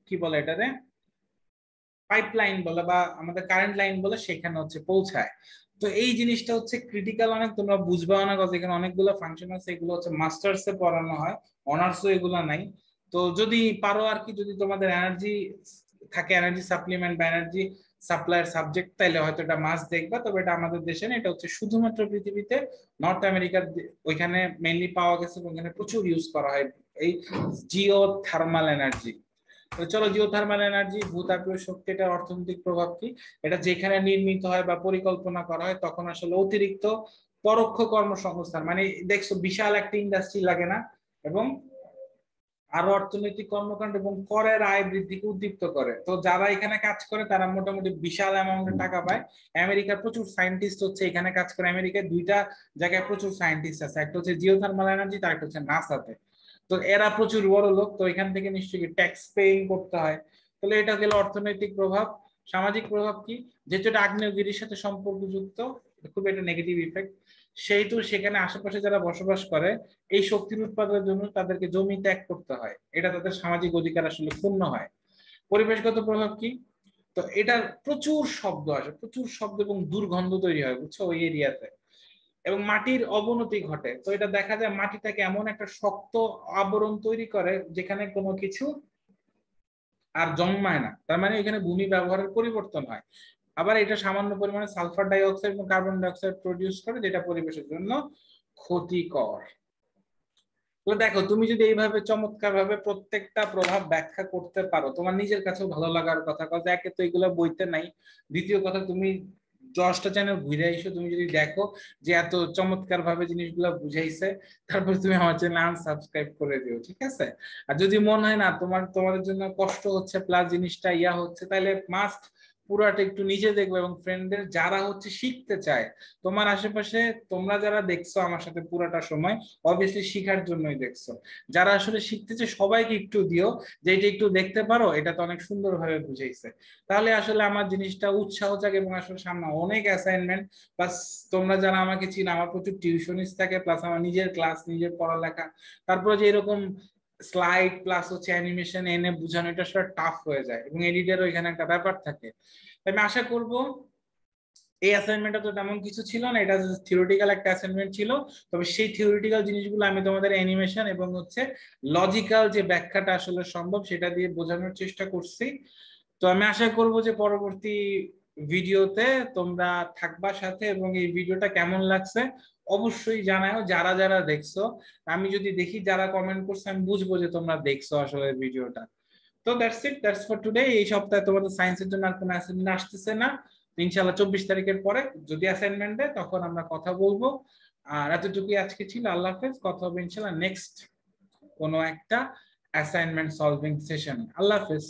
কি বলে এটারে, পাইপলাইন বলে বা আমাদের কারেন্ট লাইন বলে, সেখানে হচ্ছে পৌঁছায়। তো এই জিনিসটা হচ্ছে ক্রিটিক্যাল অনেক, তোমরা বুঝবে অনেক, এখানে অনেকগুলো ফাংশন আছে, এগুলো হচ্ছে মাস্টার্স এ পড়ানো হয়, অনার্সও এগুলো নাই। তো যদি পারো আর কি, যদি তোমাদের এনার্জি থাকে, এনার্জি সাপ্লিমেন্ট বা এনার্জি সাপ্লাইয়ের সাবজেক্ট, তাইলে হয়তো এটা মাস দেখবা। তবে এটা আমাদের দেশে না, এটা হচ্ছে শুধুমাত্র পৃথিবীতে নর্থ আমেরিকার ওইখানে মেইনলি পাওয়া গেছে, ওইখানে প্রচুর ইউজ করা হয় এই জিও থার্মাল এনার্জি। চলো, জিওথার্মাল এনার্জি, ভূতাপীয় শক্তি, এটা অর্থনৈতিক প্রভাব কি? এটা যেখানে নির্মিত হয় বা পরিকল্পনা করা হয় তখন আসলে অতিরিক্ত পরোক্ষ কর্মসংস্থান, মানে দেখছো বিশাল একটা ইন্ডাস্ট্রি লাগে না, এবং আরো অর্থনৈতিক কর্মকাণ্ড এবং করের আয় বৃদ্ধিকে উদ্দীপ্ত করে। তো যারা এখানে কাজ করে তারা মোটামুটি বিশাল অ্যামাউন্টের টাকা পায়। আমেরিকার প্রচুর সায়েন্টিস্ট হচ্ছে এখানে কাজ করে, আমেরিকায় দুইটা জায়গায় প্রচুর সায়েন্টিস্ট আছে, একটা হচ্ছে জিওথার্মাল এনার্জি, তার একটা হচ্ছে নাসাতে। তো এরা প্রচুর বড় লোক, তো এখান থেকে নিশ্চয়ই ট্যাক্স পেইং করতে হয়। তাহলে এটা গেল অর্থনৈতিক প্রভাব। সামাজিক প্রভাব কি, যেহেতু এটা আগ্নেয়গিরির সাথে সম্পর্কযুক্ত, খুব একটা নেগেটিভ ইফেক্ট, সেহেতু সেখানে আশেপাশে যারা বসবাস করে এই শক্তির উৎপাদনের জন্য তাদেরকে জমি ত্যাগ করতে হয়, এটা তাদের সামাজিক অধিকার আসলে ক্ষুণ্ণ হয়। পরিবেশগত প্রভাব কি, তো এটার প্রচুর শব্দ আসে, প্রচুর শব্দ এবং দুর্গন্ধ তৈরি হয়, বুঝছো, ওই এরিয়াতে। এবং মাটির অবনতি ঘটে, তো এটা দেখা যায় মাটিটাকে এমন একটা শক্ত আবরণ তৈরি করে যেখানে কোনো কিছু আর জন্মায় না, তার মানে এখানে ভূমি ব্যবহারের পরিবর্তন হয়। আবার এটা সামান্য পরিমাণে সালফার ডাই অক্সাইড এবং কার্বন ডাই অক্সাইড প্রডিউস করে, যেটা পরিবেশের জন্য ক্ষতিকর। তো দেখো, তুমি যদি এইভাবে চমৎকার ভাবে প্রত্যেকটা প্রভাব ব্যাখ্যা করতে পারো, তোমার নিজের কাছেও ভালো লাগার কথা, কারণ একে তো এগুলো বইতে নাই, দ্বিতীয় কথা তুমি 10টা চ্যানেল ঘুরে এসো, তুমি যদি দেখো যে এত চমৎকার ভাবে জিনিসগুলো বুঝাইছে, তারপর তুমি আমার চ্যানেল আনসাবস্ক্রাইব করে দিও, ঠিক আছে? আর যদি মনে হয় না তোমাদের জন্য কষ্ট হচ্ছে প্লাস জিনিসটা ইয়া হচ্ছে, তাহলে মাস্ট পুরাটা একটু নিজে দেখবো, এবং ফ্রেন্ডদের যারা হচ্ছে শিখতে চায় তোমার আশেপাশে, তোমরা যারা দেখছো আমার সাথে পুরাটা সময়, অবভিয়াসলি শিখার জন্যই দেখছো। যারা আসলে শিখতেছে সবাইকে একটু দিও, যে এটা একটু দেখতে পারো, এটা তো অনেক সুন্দরভাবে বুঝাইছে। তাহলে আসলে আমার জিনিসটা উৎসাহ জাগে, এবং আসলে সামনে অনেক অ্যাসাইনমেন্ট, প্লাস তোমরা যারা আমাকে চিনো, আমার প্রচুর টিউশনিস্ট থাকে, প্লাস আমার নিজের ক্লাস, নিজের পড়ালেখা, তারপরে যে এরকম স্লাইড প্লাস হচ্ছে অ্যানিমেশন এনে বোঝানো, এটা আসলে টাফ হয়ে যায়, এবং এডিটেরও এখানে একটা ব্যাপার থাকে। আমি আশা করব, এই অ্যাসাইনমেন্টটা তো তেমন কিছু ছিল না, এটা থিওরিটিক্যাল একটা অ্যাসাইনমেন্ট ছিল, তবে সেই থিওরিটিক্যাল জিনিসগুলো আমি তোমাদের অ্যানিমেশন এবং হচ্ছে লজিক্যাল যে ব্যাখ্যাটা আসলে সম্ভব সেটা দিয়ে বোঝানোর চেষ্টা করছি। তো আমি আশা করব যে পরবর্তী ভিডিওতে তোমরা থাকবা সাথে, এবং এই ভিডিওটা কেমন লাগছে অবশ্যই জানাও যারা যারা দেখছো। আমি যদি দেখি যারা কমেন্ট করছে আমি বুঝবো যে তোমরা দেখছো আসলে ভিডিওটা। তো দ্যাটস ফর টুডে। এই সপ্তাহে তোমাদের সায়েন্সের জন্য আর কোনো অ্যাসাইনমেন্ট আসতেছে না। ইনশাআল্লাহ 24 তারিখের পরে যদি অ্যাসাইনমেন্ট দেয় তখন আমরা কথা বলবো। আর এতটুকুই আজকে ছিল। আল্লাহ হাফেজ। কথা হবে ইনশাআল্লাহ নেক্সট কোনো একটা অ্যাসাইনমেন্ট সলভিং সেশন। আল্লাহ হাফেজ।